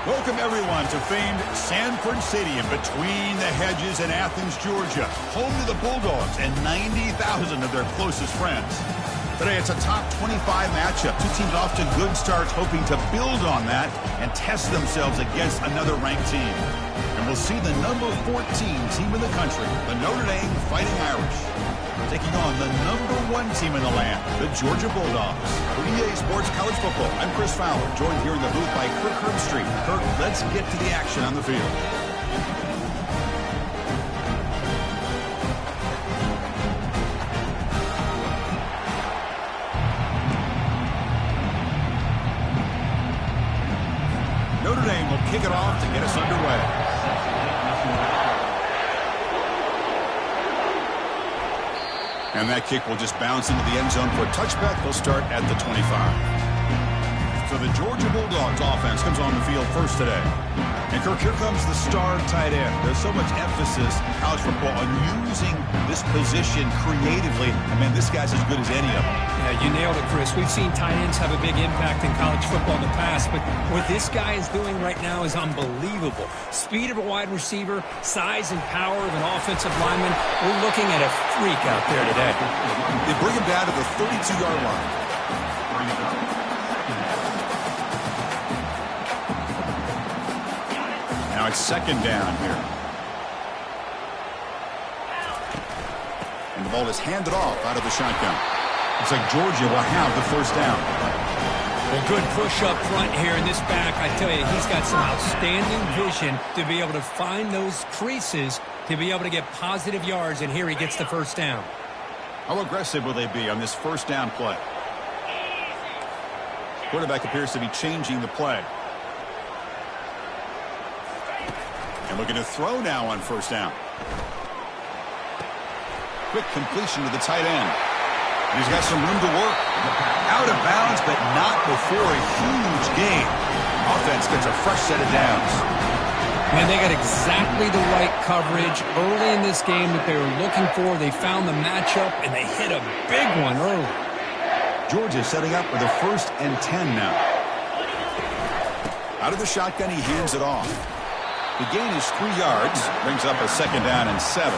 Welcome, everyone, to famed Sanford Stadium between the hedges in Athens, Georgia, home to the Bulldogs and 90,000 of their closest friends. Today, it's a top 25 matchup. Two teams off to good starts, hoping to build on that and test themselves against another ranked team. And we'll see the number 14 team in the country, the Notre Dame Fighting Irish, taking on the number 1 team in the land, the Georgia Bulldogs. For EA Sports College Football, I'm Chris Fowler, joined here in the booth by Kirk Herbstreit. Kirk, let's get to the action on the field. Notre Dame will kick it off to get us underway. And that kick will just bounce into the end zone for a touchback. They'll start at the 25. So the Georgia Bulldogs offense comes on the field first today. And Kirk, here comes the star tight end. There's so much emphasis in college football on using this position creatively. I mean, this guy's as good as any of them. Yeah, you nailed it, Chris. We've seen tight ends have a big impact in college football in the past, but what this guy is doing right now is unbelievable. Speed of a wide receiver, size and power of an offensive lineman. We're looking at a freak out there today. They bring him down to the 32-yard line. Now it's second down here. And the ball is handed off out of the shotgun. Looks like Georgia will have the first down. Well, good push up front here in this back. I tell you, he's got some outstanding vision to be able to find those creases to be able to get positive yards, and here he gets the first down. How aggressive will they be on this first down play? Quarterback appears to be changing the play. And looking to throw now on first down. Quick completion to the tight end. And he's got some room to work. Out of bounds, but not before a huge gain. Offense gets a fresh set of downs. And they got exactly the right coverage early in this game that they were looking for. They found the matchup, and they hit a big one early. Georgia setting up with a 1st and 10 now. Out of the shotgun, he hands it off. The gain is 3 yards. Brings up a second down and 7.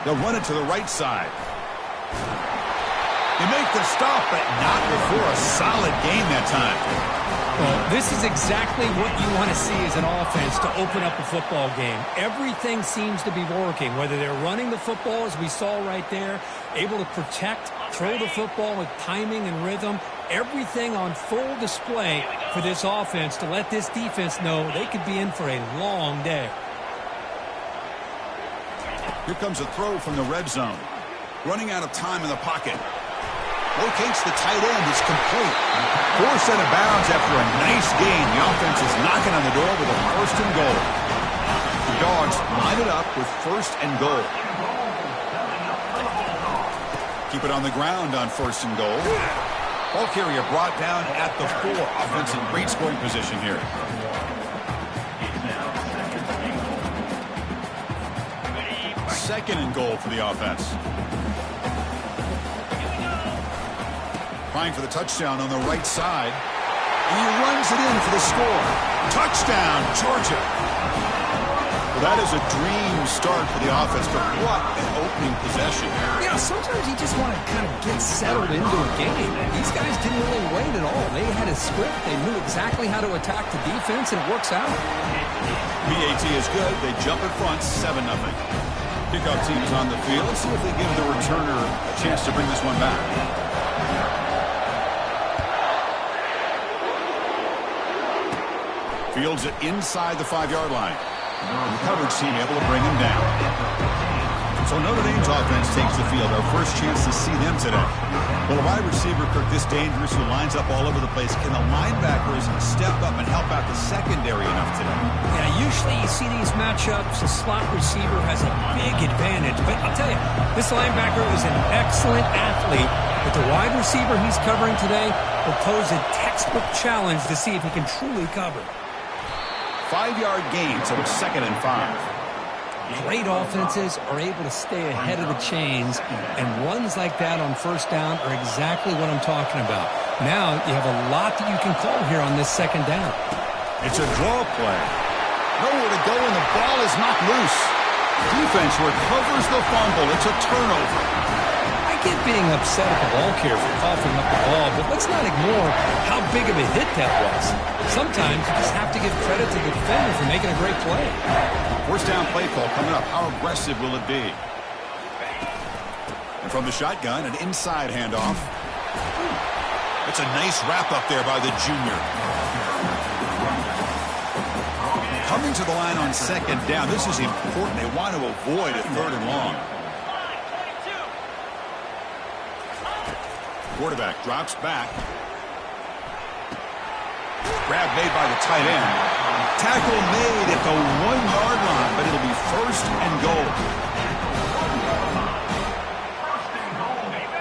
They'll run it to the right side. They make the stop, but not before a solid gain that time. Well, this is exactly what you want to see as an offense to open up a football game. Everything seems to be working, whether they're running the football, as we saw right there, able to protect, throw the football with timing and rhythm, everything on full display for this offense to let this defense know they could be in for a long day. Here comes a throw from the red zone. Running out of time in the pocket. Locates the tight end. It's complete. Forced out of bounds after a nice gain. The offense is knocking on the door with a 1st and goal. The Dogs line it up with 1st and goal. Keep it on the ground on 1st and goal. Ball carrier brought down at the 4. Offense in great scoring position here. Second and goal for the offense. Trying for the touchdown on the right side. And he runs it in for the score. Touchdown, Georgia. Well, that is a dream start for the offense, but what an opening possession. You know, sometimes you just want to kind of get settled into a game. These guys didn't really wait at all. They had a script. They knew exactly how to attack the defense, and it works out. PAT is good. They jump in front, 7-0. Kickoff team is on the field. Let's see if they give the returner a chance to bring this one back. Fields it inside the 5-yard line. And the coverage team able to bring him down. So Notre Dame's offense takes the field. Our first chance to see them today. Well, a wide receiver, Kirk, this dangerous, who lines up all over the place. Can the linebackers step up and help out the secondary enough today? Yeah, usually you see these matchups, the slot receiver has a big advantage. But I'll tell you, this linebacker is an excellent athlete. But the wide receiver he's covering today will pose a textbook challenge to see if he can truly cover. 5-yard gain, so it's 2nd and 5. Great offenses are able to stay ahead of the chains, and runs like that on first down are exactly what I'm talking about. Now you have a lot that you can call here on this second down. It's a draw play. Nowhere to go, and the ball is knocked loose. Defense recovers the fumble. It's a turnover. I get being upset at the ball carrier for coughing up the ball, but let's not ignore how big of a hit that was. Sometimes you just have to give credit to the defender for making a great play. First down play call coming up. How aggressive will it be? And from the shotgun, an inside handoff. It's a nice wrap up there by the junior. Coming to the line on second down. This is important. They want to avoid a third and long. Quarterback drops back. Grab made by the tight end. Tackle made at the 1-yard line, but it'll be first and goal.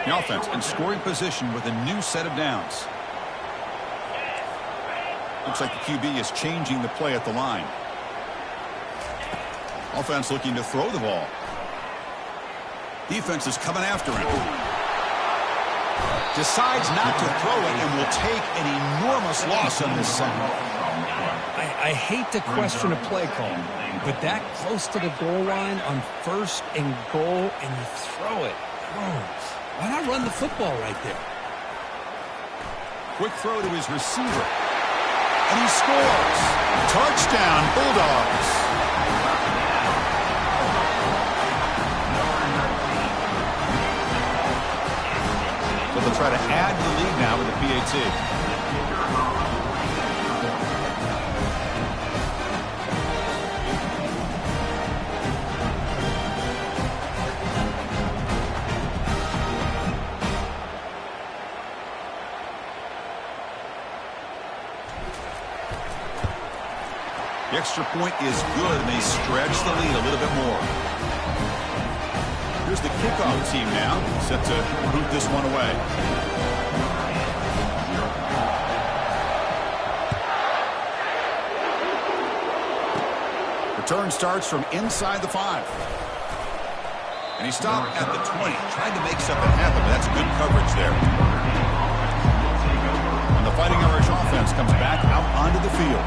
The offense in scoring position with a new set of downs. Looks like the QB is changing the play at the line. Offense looking to throw the ball. Defense is coming after him. Decides not to throw it and will take an enormous loss on this segment. I hate to question a play call, but that close to the goal line on first and goal, and you throw it. Oh, why not run the football right there? Quick throw to his receiver. And he scores. Touchdown, Bulldogs. So they'll try to add to the lead now with the PAT. The extra point is good, and they stretch the lead a little bit more. Here's the kickoff team now, set to boot this one away. Return starts from inside the 5. And he stopped at the 20, trying to make something happen, but that's good coverage there. And the Fighting Irish offense comes back out onto the field.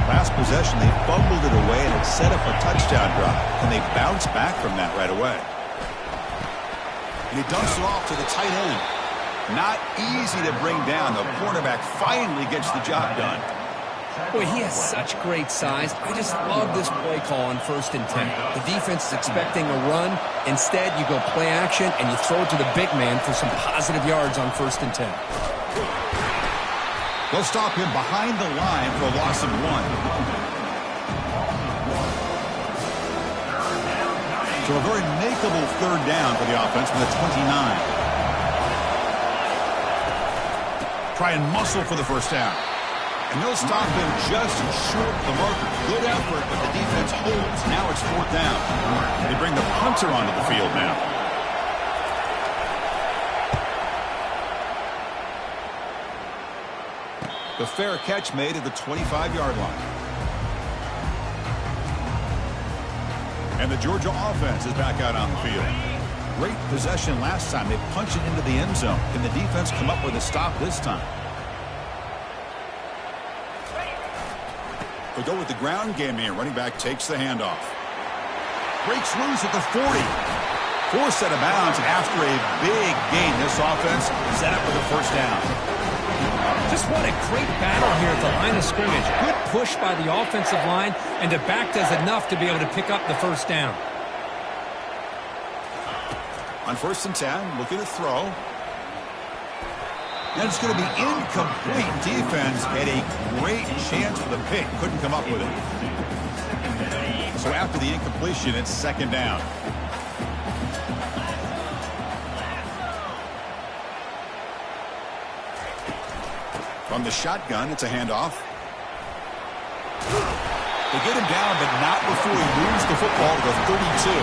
Last possession, they fumbled it away, and it set up a touchdown drive. And they bounce back from that right away. And he dumps it off to the tight end. Not easy to bring down. The cornerback finally gets the job done. Boy, he has such great size. I just love this play call on 1st and 10. The defense is expecting a run. Instead, you go play action, and you throw it to the big man for some positive yards on 1st and 10. They'll stop him behind the line for a loss of 1. So a very makeable third down for the offense from the 29. Try and muscle for the first down. And they'll stop him just short of the marker. Good effort, but the defense holds. Now it's 4th down. They bring the punter onto the field now. The fair catch made at the 25-yard line. And the Georgia offense is back out on the field. Great possession last time. They punch it into the end zone. Can the defense come up with a stop this time? They go with the ground game here. Running back takes the handoff. Breaks loose at the 40. Forced out of bounds after a big gain. This offense set up for the first down. Just what a great battle here at the line of scrimmage. Good push by the offensive line, and the back does enough to be able to pick up the first down. On 1st and 10, looking to throw. And it's going to be incomplete. Defense had a great chance for the pick. Couldn't come up with it. So after the incompletion, it's 2nd down. From the shotgun, it's a handoff. They get him down, but not before he moves the football to the 32.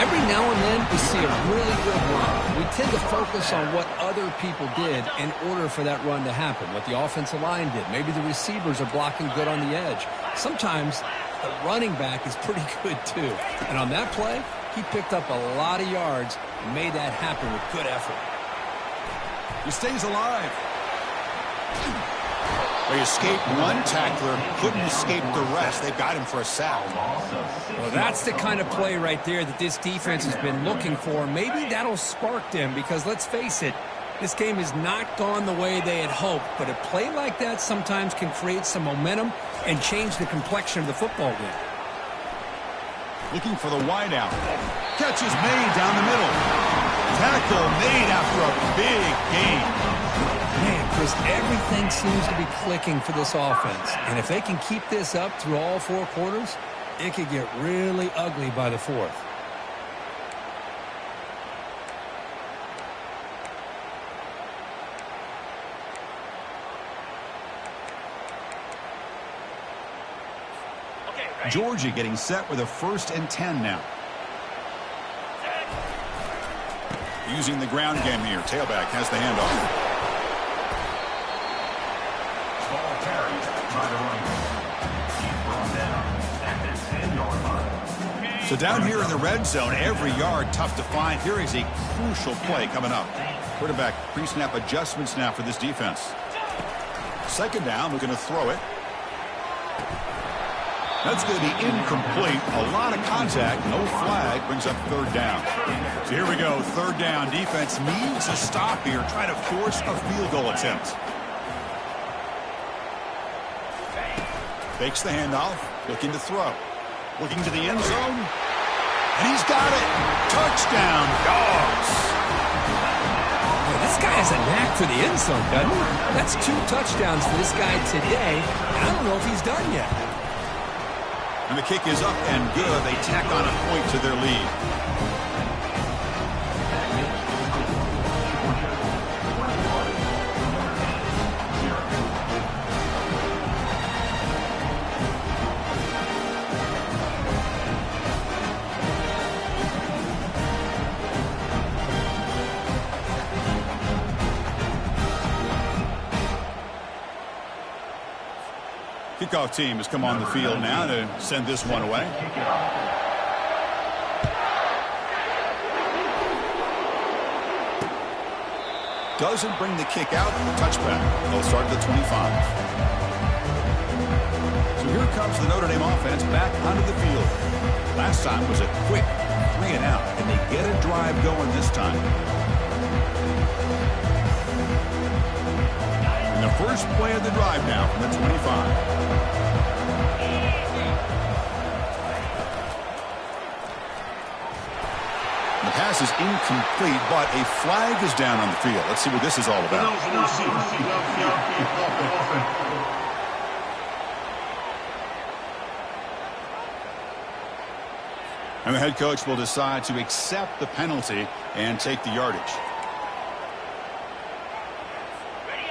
Every now and then, we see a really good run. We tend to focus on what other people did in order for that run to happen, what the offensive line did. Maybe the receivers are blocking good on the edge. Sometimes the running back is pretty good too. And on that play, he picked up a lot of yards and made that happen with good effort. He stays alive. They escaped one tackler, couldn't escape the rest. They've got him for a sack. Well, that's the kind of play right there that this defense has been looking for. Maybe that'll spark them because, let's face it, this game has not gone the way they had hoped. But a play like that sometimes can create some momentum and change the complexion of the football game. Looking for the wideout. Catch is made down the middle. Tackle made after a big gain. Man, Chris, everything seems to be clicking for this offense. And if they can keep this up through all four quarters, it could get really ugly by the fourth. Georgia getting set with a 1st and 10 now. Using the ground game here. Tailback has the handoff. So down here in the red zone, every yard tough to find. Here is a crucial play coming up. Quarterback pre-snap adjustments now for this defense. 2nd down, looking to throw it. That's going to be incomplete. A lot of contact. No flag. Brings up 3rd down. So here we go. 3rd down. Defense needs a stop here. Try to force a field goal attempt. Fakes the handoff. Looking to throw. Looking to the end zone. And he's got it. Touchdown, Dogs. Boy, this guy has a knack for the end zone, doesn't he? That's 2 touchdowns for this guy today. I don't know if he's done yet. And the kick is up and good. They tack on a point to their lead. Kickoff team has come on the field now to send this one away. Doesn't bring the kick out. Touchback. They'll start at the 25. So here comes the Notre Dame offense back onto the field. Last time was a quick 3 and out, and they get a drive going this time. The first play of the drive now from the 25. The pass is incomplete, but a flag is down on the field. Let's see what this is all about. And the head coach will decide to accept the penalty and take the yardage.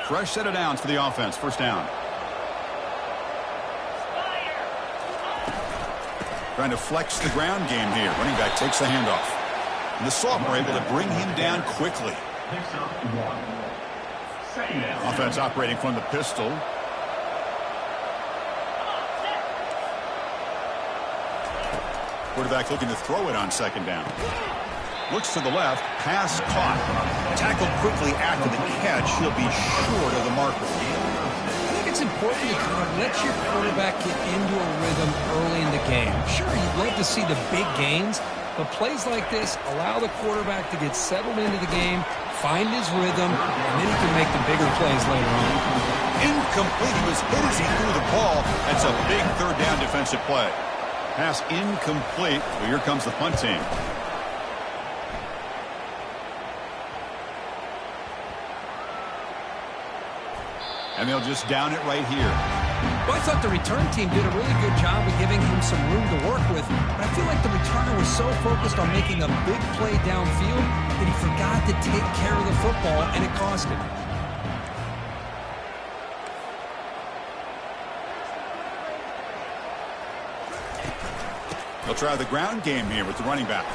Fresh set of downs for the offense. 1st down. Trying to flex the ground game here. Running back takes the handoff. And the sophomore able to bring him down quickly. Offense operating from the pistol. Quarterback looking to throw it on 2nd down. Looks to the left. Pass caught. Tackled quickly after the catch. He'll be short of the marker. I think it's important to kind of let your quarterback get into a rhythm early in the game. Sure, you'd love to see the big gains, but plays like this allow the quarterback to get settled into the game, find his rhythm, and then he can make the bigger plays later on. Incomplete. He was hit as he threw the ball. That's a big 3rd down defensive play. Pass incomplete. Well, here comes the punt team. And they'll just down it right here. Well, I thought the return team did a really good job of giving him some room to work with, but I feel like the returner was so focused on making a big play downfield that he forgot to take care of the football, and it cost him. They'll try the ground game here with the running back.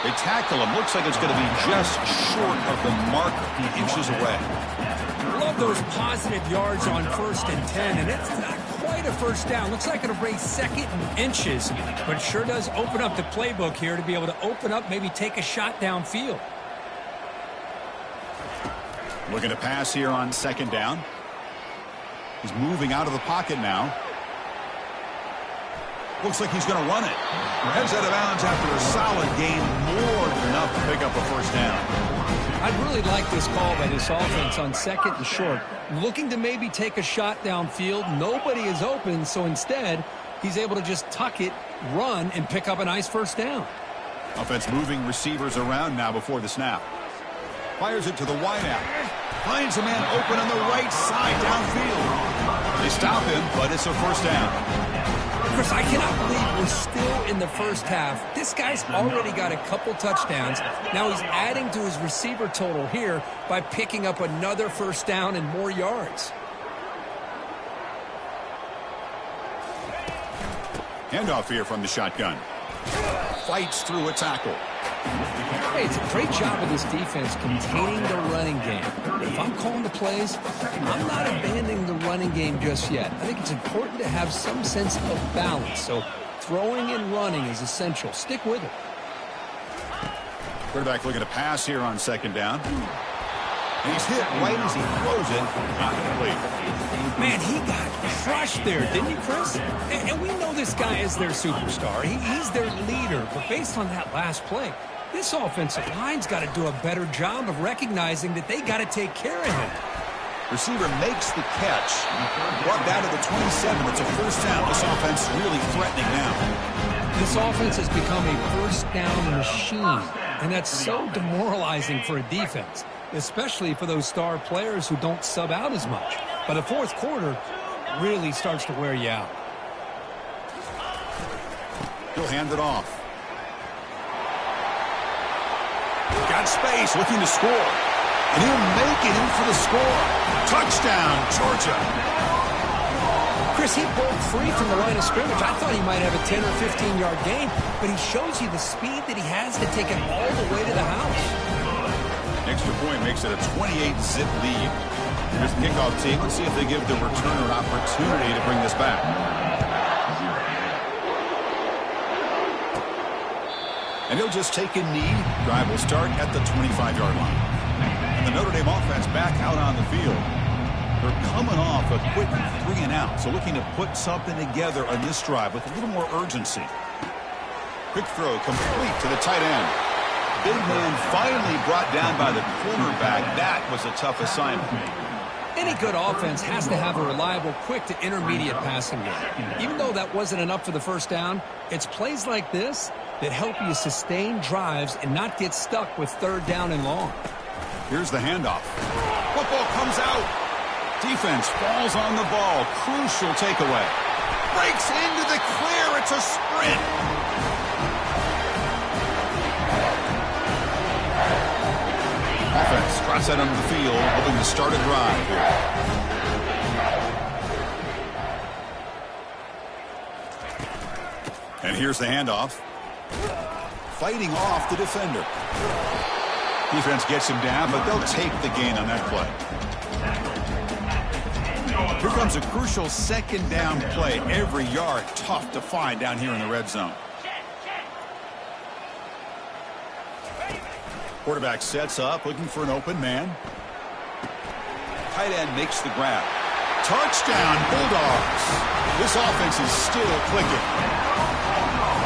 They tackle him. Looks like it's going to be just short of the marker. Inches away. Love those positive yards on 1st and 10, and it's not quite quite a first down. Looks like it'll bring second and inches, but it sure does open up the playbook here to be able to open up, maybe take a shot downfield. Looking to pass here on second down. He's moving out of the pocket now. Looks like he's going to run it. Heads out of bounds after a solid gain, more than enough to pick up a first down. I'd really like this call by this offense on second and short. Looking to maybe take a shot downfield. Nobody is open, so instead, he's able to just tuck it, run, and pick up a nice first down. Offense moving receivers around now before the snap. Fires it to the wideout. Finds a man open on the right side downfield. They stop him, but it's a first down. Chris, I cannot believe we're still in the first half. This guy's already got a couple touchdowns. Now he's adding to his receiver total here by picking up another first down and more yards. Handoff here from the shotgun. Fights through a tackle. Hey, it's a great job of this defense containing the running game. If I'm calling the plays, I'm not abandoning the running game just yet. I think it's important to have some sense of balance. So throwing and running is essential. Stick with it. Quarterback looking to pass here on second down. And he's hit right as he throws it. Not complete. Man, he got crushed there, didn't he, Chris? And we know this guy is their superstar. He's their leader. But based on that last play, this offensive line's got to do a better job of recognizing that they got to take care of him. Receiver makes the catch. Brought down to the 27. It's a first down. This offense really threatening now. This offense has become a first down machine, and that's so demoralizing for a defense, especially for those star players who don't sub out as much. But the fourth quarter really starts to wear you out. He'll hand it off. Got space, looking to score. And he'll make it in for the score. Touchdown, Georgia. Chris, he broke free from the line of scrimmage. I thought he might have a 10 or 15-yard gain, but he shows you the speed that he has to take it all the way to the house. Extra point makes it a 28-zip lead. Here's the kickoff team. Let's see if they give the returner an opportunity to bring this back. And he'll just take a knee. Drive will start at the 25-yard line. And the Notre Dame offense back out on the field. They're coming off a quick 3-and-out, so looking to put something together on this drive with a little more urgency. Quick throw complete to the tight end. Big man finally brought down by the cornerback. That was a tough assignment. Any good offense has to have a reliable, quick to intermediate passing game. Even though that wasn't enough for the first down, it's plays like this that help you sustain drives and not get stuck with third down and long. Here's the handoff. Football comes out. Defense falls on the ball. Crucial takeaway. Breaks into the clear. It's a sprint. Offense trots out onto the field, hoping to start a drive here. And here's the handoff. Fighting off the defender. Defense gets him down, but they'll take the gain on that play. Here comes a crucial second down play. Every yard tough to find down here in the red zone. Quarterback sets up, looking for an open man. Tight end makes the grab. Touchdown, Bulldogs. This offense is still clicking.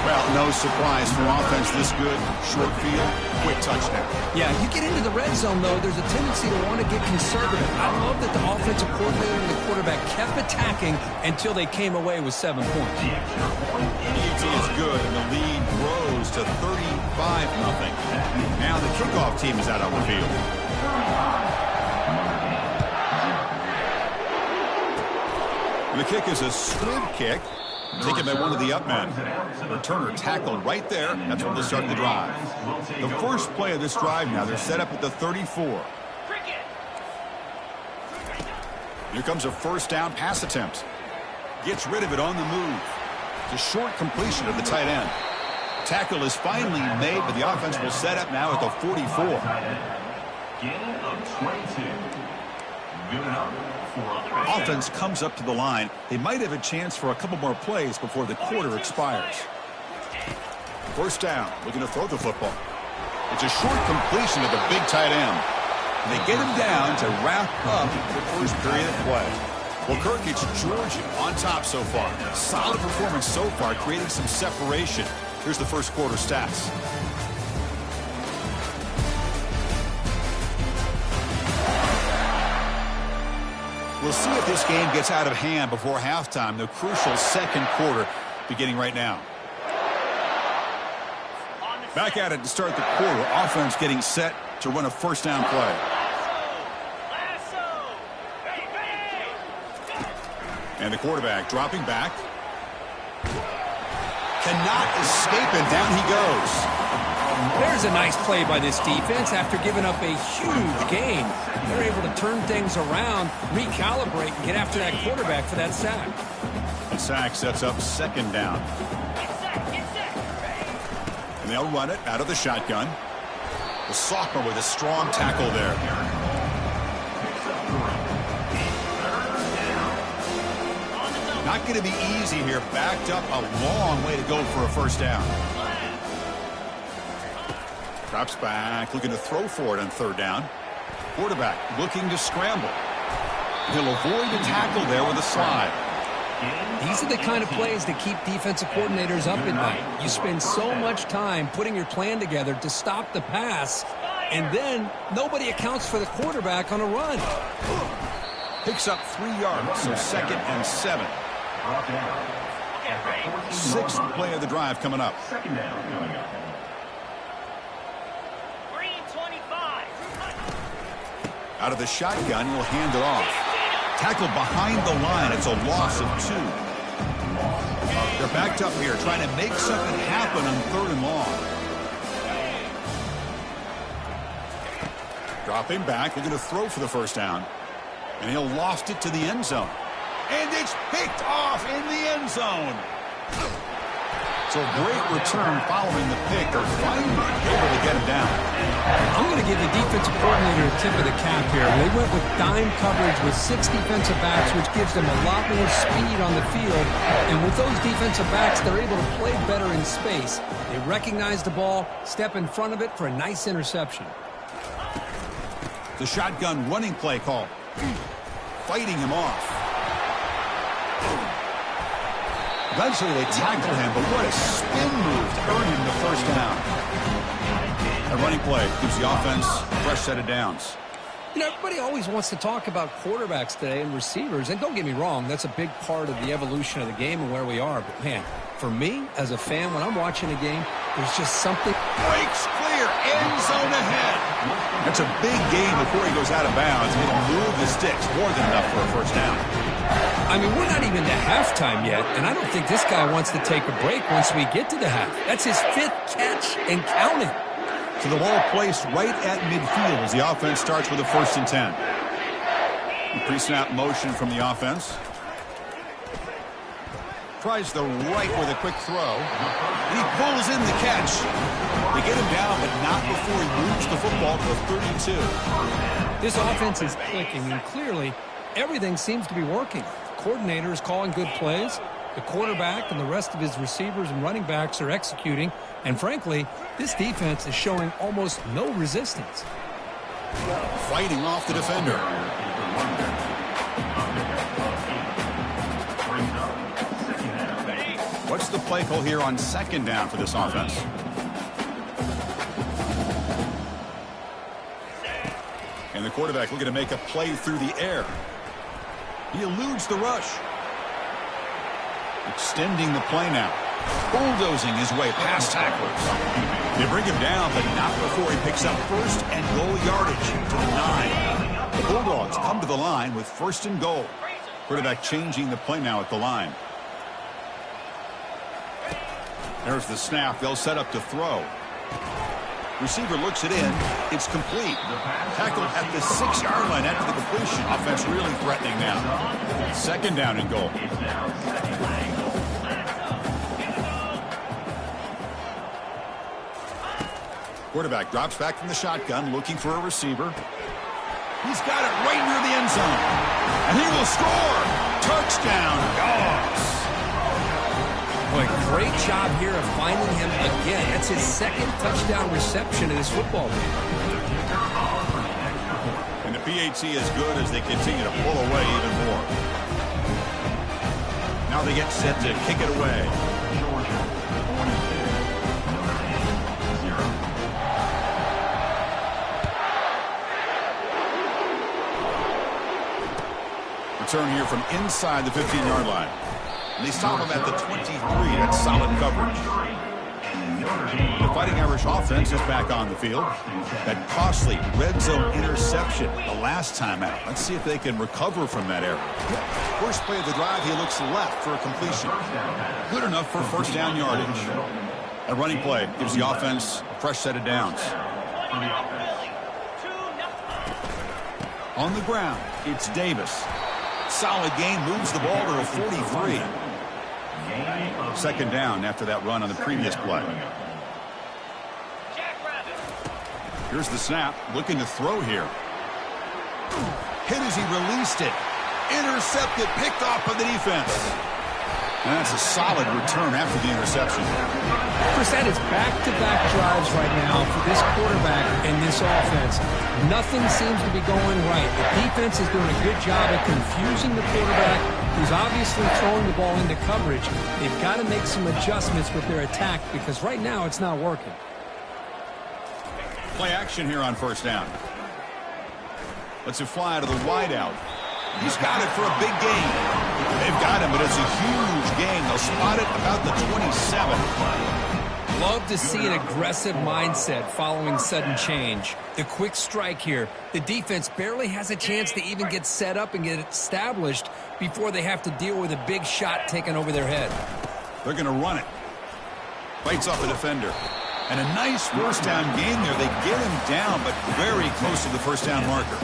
Well, no surprise for offense this good. Short field, quick touchdown. Yeah, you get into the red zone, though, there's a tendency to want to get conservative. I love that the offensive coordinator and the quarterback kept attacking until they came away with 7 points. PAT is good, and the lead grows to 35-0. Now the kickoff team is out on the field. The kick is a squib kick. Taken by one of the up men. Returner tackle right there. That's when they start the drive. The first play of this drive now. They're set up at the 34. Here comes a first down pass attempt. Gets rid of it on the move. It's a short completion of the tight end. Tackle is finally made, but the offense will set up now at the 44. Offense comes up to the line. They might have a chance for a couple more plays before the quarter expires. First down, looking to throw the football. It's a short completion to the big tight end. And they get him down to wrap up the first period of play. Well, Kirk, it's Georgia on top so far. Solid performance so far, creating some separation. Here's the first quarter stats. We'll see if this game gets out of hand before halftime. The crucial second quarter beginning right now. Back at it to start the quarter. Offense getting set to run a first down play. And the quarterback dropping back. Cannot escape, and down he goes. There's a nice play by this defense after giving up a huge gain. They're able to turn things around, recalibrate, and get after that quarterback for that sack. The sack sets up second down. And they'll run it out of the shotgun. The sophomore with a strong tackle there. Not going to be easy here. Backed up a long way to go for a first down. Drops back, looking to throw for it on third down. Quarterback looking to scramble. He'll avoid the tackle there with a slide. These are the kind of plays that keep defensive coordinators up at night. You spend so much time putting your plan together to stop the pass, and then nobody accounts for the quarterback on a run. Picks up 3 yards, so 2nd and 7. Sixth play of the drive coming up. Out of the shotgun, he'll hand it off. Tackled behind the line. It's a loss of 2. They're backed up here, trying to make something happen on third and long. Dropping back, looking to throw for the first down. And he'll loft it to the end zone. And it's picked off in the end zone. So a great return following the pick. They're finally able to get him down. I'm going to give the defensive coordinator a tip of the cap here. They went with dime coverage with 6 defensive backs, which gives them a lot more speed on the field. And with those defensive backs, they're able to play better in space. They recognize the ball, step in front of it for a nice interception. The shotgun running play call. Fighting him off. Eventually they tackle him, but what a spin move to earn him the first down. A running play gives the offense a fresh set of downs. You know, everybody always wants to talk about quarterbacks today and receivers, and don't get me wrong, that's a big part of the evolution of the game and where we are. But, man, for me, as a fan, when I'm watching a game, there's just something. Breaks clear, end zone ahead. That's a big gain before he goes out of bounds. He'll move the sticks, more than enough for a first down. I mean, we're not even to halftime yet, and I don't think this guy wants to take a break once we get to the half. That's his 5th catch and counting. So the ball placed right at midfield as the offense starts with a 1st and 10. Pre-snap motion from the offense. Tries the right with a quick throw. He pulls in the catch. They get him down, but not before he moves the football to the 32. This offense is clicking, and clearly everything seems to be working. The coordinator is calling good plays. The quarterback and the rest of his receivers and running backs are executing. And frankly, this defense is showing almost no resistance. Fighting off the defender. What's the play call here on 2nd down for this offense? And the quarterback looking to make a play through the air. He eludes the rush. Extending the play now. Bulldozing his way past tacklers. They bring him down, but not before he picks up 1st and goal yardage to the 9. The Bulldogs come to the line with 1st and goal. Quarterback changing the play now at the line. There's the snap. They'll set up to throw. Receiver looks it in. It's complete. Tackled at the 6-yard line after the completion. Offense really threatening now. 2nd down and goal. Quarterback drops back from the shotgun looking for a receiver. He's got it right near the end zone. And he will score. Touchdown, Dogs. Boy, great job here of finding him again. That's his second touchdown reception in this football game. And the PAT is good as they continue to pull away even more. Now they get set to kick it away. Return here from inside the 15-yard line. And they stop him at the 23. That's solid coverage. The Fighting Irish offense is back on the field. That costly red zone interception the last time out. Let's see if they can recover from that error. First play of the drive, he looks left for a completion. Good enough for first down yardage. A running play gives the offense a fresh set of downs. On the ground, it's Davis. Solid gain, moves the ball to a 43. Second down after that run on the previous play. Here's the snap, looking to throw here. Hit as he released it. Intercepted, picked off by the defense. And that's a solid return after the interception. Chris, that is back-to-back drives right now for this quarterback and this offense. Nothing seems to be going right. The defense is doing a good job at confusing the quarterback, who's obviously throwing the ball into coverage. They've got to make some adjustments with their attack because right now it's not working. Play action here on first down. Lets it fly to the wideout. He's got it for a big gain. They've got him, but it's a huge gain. They'll spot it about the 27. Love to see an aggressive mindset following sudden change. The quick strike here. The defense barely has a chance to even get set up and get established before they have to deal with a big shot taken over their head. They're going to run it. Fights off the defender. And a nice first down gain there. They get him down, but very close to the first down marker.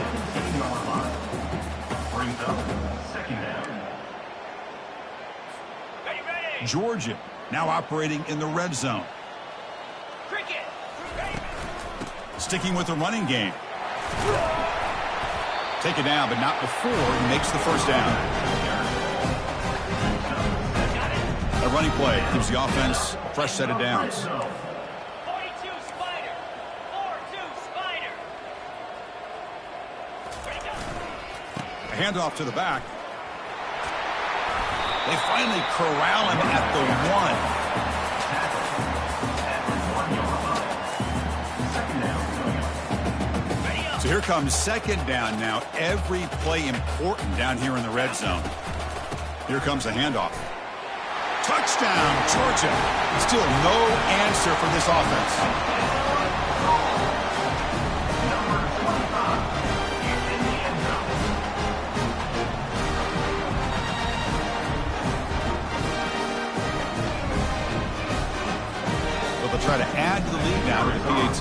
Georgia now operating in the red zone. Sticking with the running game. Take it down, but not before he makes the first down. A running play gives the offense a fresh set of downs. A handoff to the back. They finally corral him at the 1. So here comes second down now. Every play important down here in the red zone. Here comes a handoff. Touchdown, Georgia. Still no answer for this offense. Try to add to the lead now with the PAT.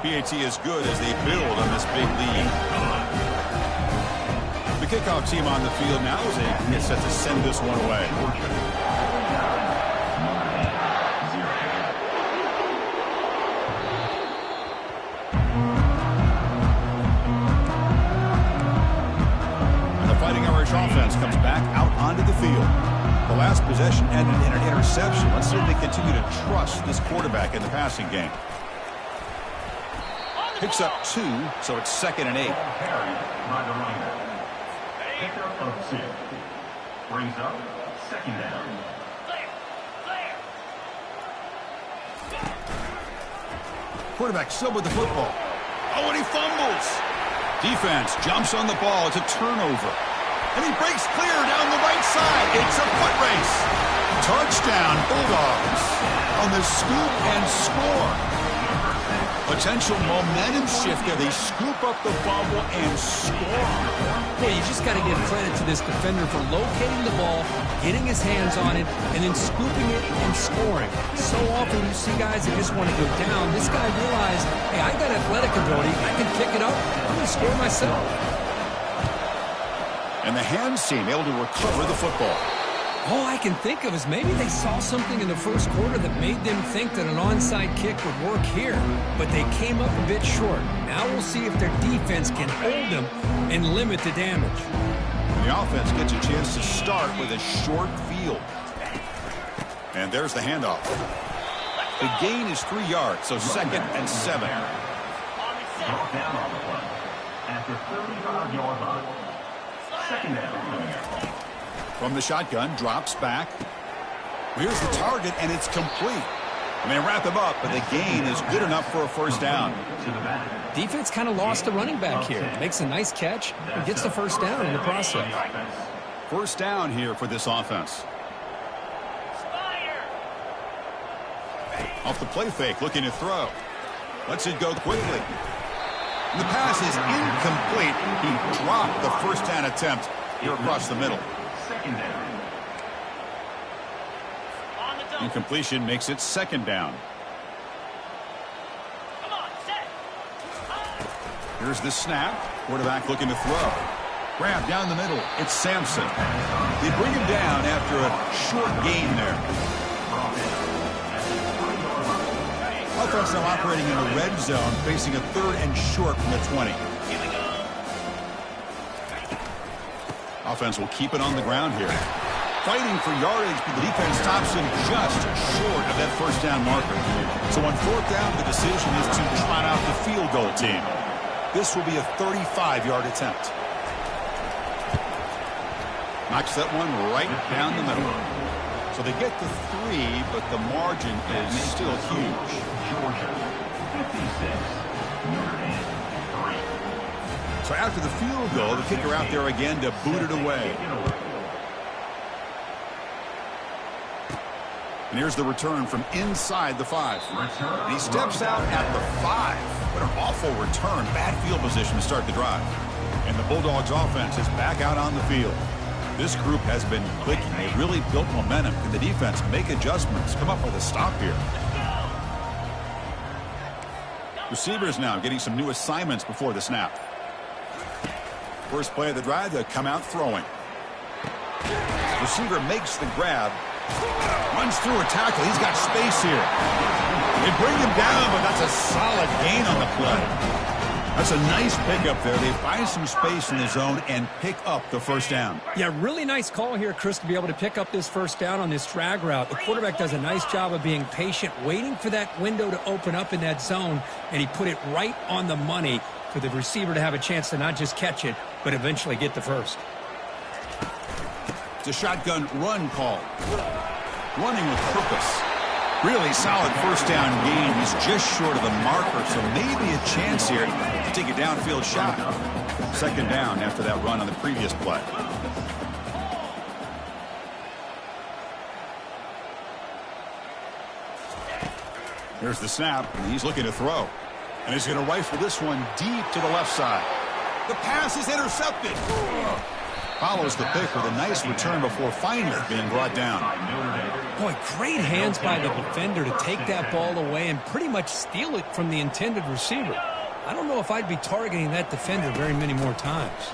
PAT is good as they build on this big lead. The kickoff team on the field now as they get set to send this one away. And the Fighting Irish offense comes back out onto the field. The last possession ended in an interception. Let's see if they continue to trust this quarterback in the passing game. Picks up 2, so it's 2nd and 8. Pickup of 6. Brings up 2nd down. Quarterback still with the football. Oh, and he fumbles. Defense jumps on the ball. It's a turnover. And he breaks clear down the right side. It's a foot race. Touchdown, Bulldogs. On the scoop and score. Potential momentum shift there. They scoop up the fumble and score. Well, you just got to give credit to this defender for locating the ball, getting his hands on it, and then scooping it and scoring. So often you see guys that just want to go down. This guy realized, hey, I got athletic ability. I can pick it up. I'm going to score myself. And the hands team able to recover the football. All I can think of is maybe they saw something in the first quarter that made them think that an onside kick would work here, but they came up a bit short. Now we'll see if their defense can hold them and limit the damage. The offense gets a chance to start with a short field. And there's the handoff. The gain is 3 yards, so 2nd and 7. Brought down on the play. At the 35-yard line. 2nd down. From the shotgun, drops back. Here's the target, and it's complete. And they wrap him up, but the gain is good enough for a first down. Defense kind of lost the running back here. Makes a nice catch and gets the first down in the process. First down here for this offense. Off the play fake, looking to throw. Lets it go quickly. The pass is incomplete. He dropped the first down attempt here across the middle. Incompletion makes it 2nd down. Here's the snap. Quarterback looking to throw. Grab down the middle. It's Sampson. They bring him down after a short gain there. Offense now operating in a red zone, facing a 3rd and short from the 20. Offense will keep it on the ground here. Fighting for yardage, but the defense stops him just short of that first down marker. So on 4th down, the decision is to trot out the field goal team. This will be a 35-yard attempt. Knocks that one right down the middle. So they get the 3, but the margin is still huge. Georgia, 56. Notre Dame, 3. So after the field goal, the kicker out there again to boot it away. And here's the return from inside the 5. And he steps out at the 5. What an awful return. Bad field position to start the drive. And the Bulldogs offense is back out on the field. This group has been clicking. They really built momentum. Can the defense make adjustments? Come up with a stop here. Receivers now getting some new assignments before the snap. First play of the drive, they come out throwing. Receiver makes the grab. Runs through a tackle. He's got space here. They bring him down, but that's a solid gain on the play. That's a nice pickup there. They find some space in the zone and pick up the first down. Yeah, really nice call here, Chris, to be able to pick up this first down on this drag route. The quarterback does a nice job of being patient, waiting for that window to open up in that zone, and he put it right on the money for the receiver to have a chance to not just catch it, but eventually get the first. It's a shotgun run call. Running with purpose. Really solid first down gain. He's just short of the marker, so maybe a chance here to take a downfield shot. 2nd down after that run on the previous play. Here's the snap, and he's looking to throw. And he's going to rifle this one deep to the left side. The pass is intercepted. Follows the pick with a nice return before finally being brought down. Boy, great hands by the defender to take that ball away and pretty much steal it from the intended receiver. I don't know if I'd be targeting that defender very many more times.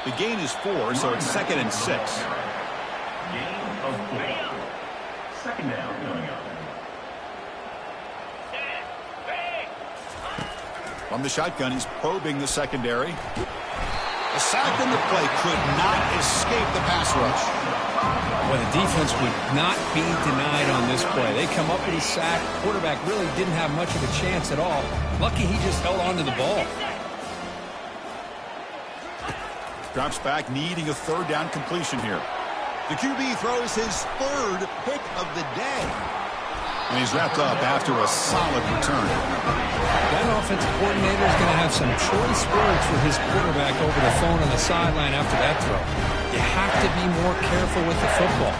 The gain is 4, so it's 2nd and 6. Gain of 4. 2nd down coming up. From the shotgun, he's probing the secondary. A sack in the play could not escape the pass rush. Well, the defense would not be denied on this play. They come up with a sack. Quarterback really didn't have much of a chance at all. Lucky he just held on to the ball. Drops back, needing a 3rd down completion here. The QB throws his 3rd pick of the day. And he's wrapped up after a solid return. That offensive coordinator is going to have some choice words for his quarterback over the phone on the sideline after that throw. You have to be more careful with the football.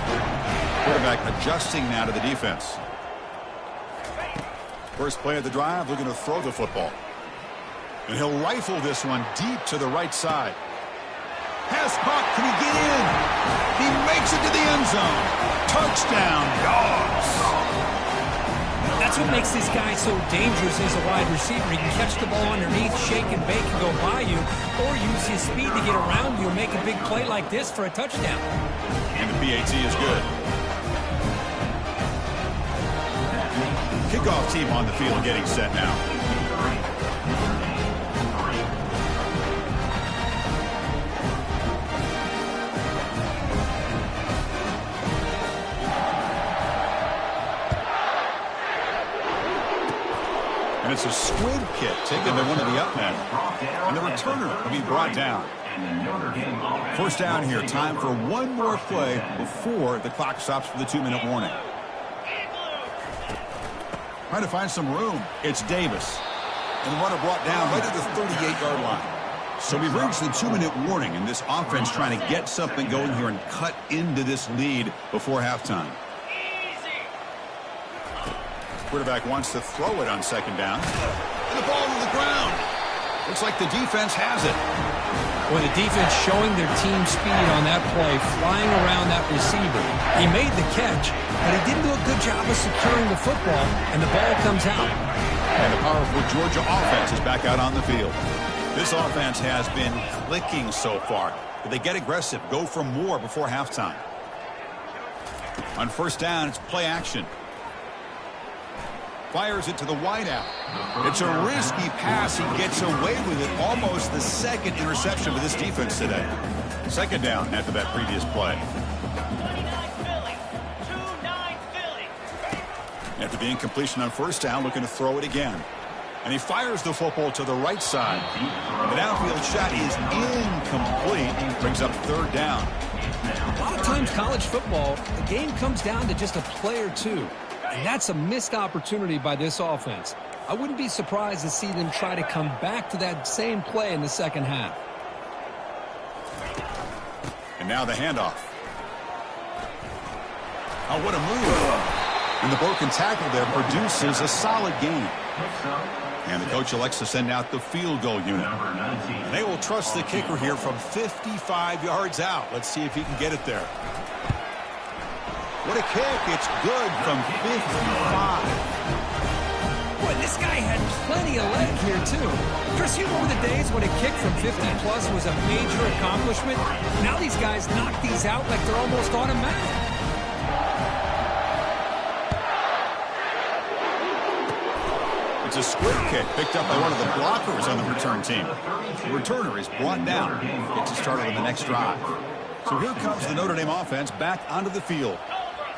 Quarterback adjusting now to the defense. First play of the drive, looking to throw the football. And he'll rifle this one deep to the right side. Pass caught. Can he get in? He makes it to the end zone. Touchdown, Dogs. That's what makes this guy so dangerous as a wide receiver. He can catch the ball underneath, shake and bake and go by you, or use his speed to get around you and make a big play like this for a touchdown. And the PAT is good. Kickoff team on the field getting set now. And it's a squid kick taken by one of the up men. And the returner will be brought down. First down here. Time for one more play before the clock stops for the 2-minute warning. Trying to find some room. It's Davis. And the runner brought down right at the 38-yard line. So we've reached the 2-minute warning, and this offense trying to get something going here and cut into this lead before halftime. Quarterback wants to throw it on second down. And the ball to the ground. Looks like the defense has it. Well, the defense showing their team speed on that play, flying around that receiver. He made the catch, but he didn't do a good job of securing the football, and the ball comes out. And the powerful Georgia offense is back out on the field. This offense has been clicking so far. But they get aggressive, go for more before halftime. On first down, it's play action. Fires it to the wideout. It's a risky pass. He gets away with it. Almost the second interception for this defense today. Second down after that previous play. After the incompletion on first down, looking to throw it again. And he fires the football to the right side. The downfield shot is incomplete. Brings up third down. A lot of times college football, the game comes down to just a play or two. And that's a missed opportunity by this offense. I wouldn't be surprised to see them try to come back to that same play in the second half. And now the handoff. Oh, what a move. And the broken tackle there produces a solid gain. And the coach elects to send out the field goal unit. And they will trust the kicker here from 55 yards out. Let's see if he can get it there. What a kick. It's good from 55. Boy, this guy had plenty of leg here, too. Chris, you remember the days when a kick from 50-plus was a major accomplishment? Now these guys knock these out like they're almost automatic. It's a squib kick picked up by one of the blockers on the return team. The returner is brought down. Gets it started on the next drive. So here comes the Notre Dame offense back onto the field.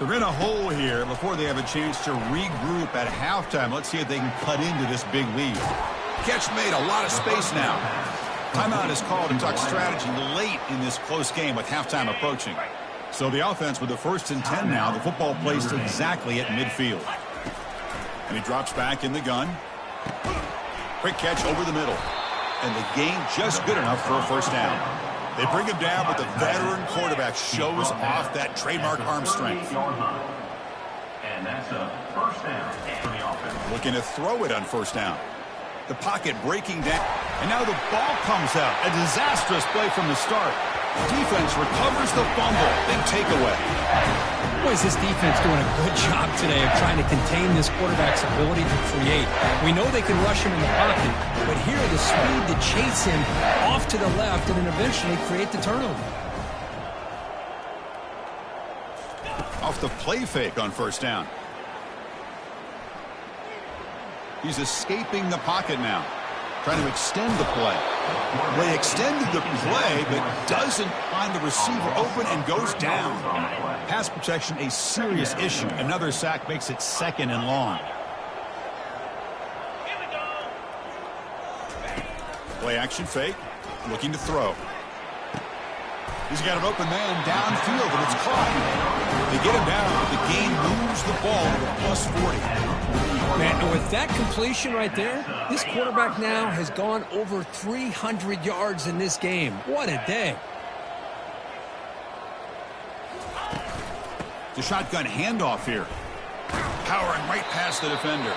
They're in a hole here before they have a chance to regroup at halftime. Let's see if they can cut into this big lead. Catch made, a lot of space now. Timeout is called to talk strategy late in this close game with halftime approaching. So the offense with the 1st and 10 now. The football placed exactly at midfield. And he drops back in the gun. Quick catch over the middle. And the gain just good enough for a first down. They bring him down, but the veteran quarterback shows off that trademark arm strength. And that's a first down for the offense. Looking to throw it on first down. The pocket breaking down. And now the ball comes out. A disastrous play from the start. Defense recovers the fumble. Big takeaway. Boy, is this defense doing a good job today of trying to contain this quarterback's ability to create. We know they can rush him in the pocket, but here the speed to chase him off to the left and then eventually create the turnover. Off the play fake on first down. He's escaping the pocket now. Trying to extend the play. Well, he extended the play, but doesn't find the receiver open and goes down. Pass protection, a serious issue. Another sack makes it 2nd and long. Play action fake. Looking to throw. He's got an open man downfield, and it's caught. They get him down, but the gain moves the ball to a +40. Man, and with that completion right there, this quarterback now has gone over 300 yards in this game. What a day. The shotgun handoff here. Powering right past the defender.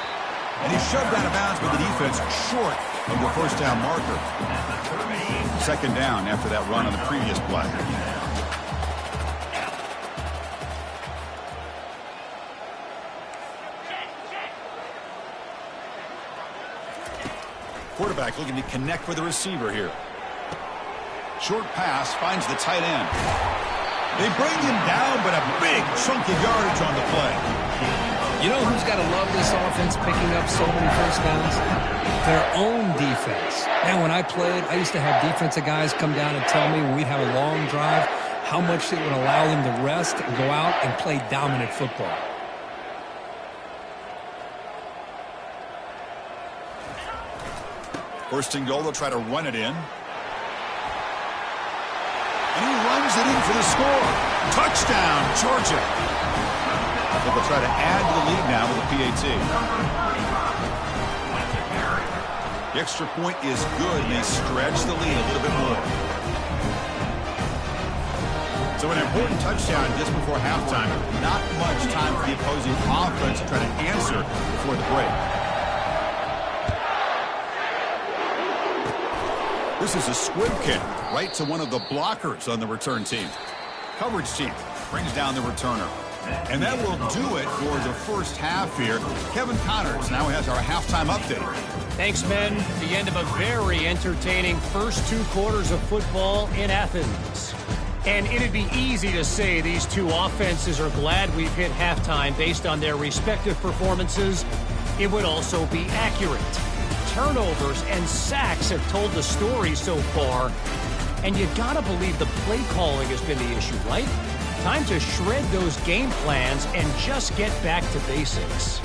And he's shoved out of bounds by the defense short of the first down marker. 2nd down after that run on the previous play. Quarterback looking to connect with the receiver here. Short pass finds the tight end. They bring him down, but a big chunk of yardage on the play. You know who's got to love this offense picking up so many first downs? Their own defense. Man, when I played, I used to have defensive guys come down and tell me when we'd have a long drive how much it would allow them to rest and go out and play dominant football. First and goal, they'll try to run it in. And he runs it in for the score. Touchdown, Georgia. So they'll try to add to the lead now with a PAT. The extra point is good, and they stretch the lead a little bit more. So an important touchdown just before halftime. Not much time for the opposing offense to try to answer before the break. This is a squib kick right to one of the blockers on the return team. Coverage team brings down the returner. And that will do it for the first half here. Kevin Connors now has our halftime update. Thanks, men. The end of a very entertaining first 2 quarters of football in Athens. And it'd be easy to say these two offenses are glad we've hit halftime based on their respective performances. It would also be accurate. Turnovers and sacks have told the story so far. And you gotta believe the play calling has been the issue, right? Time to shred those game plans and just get back to basics.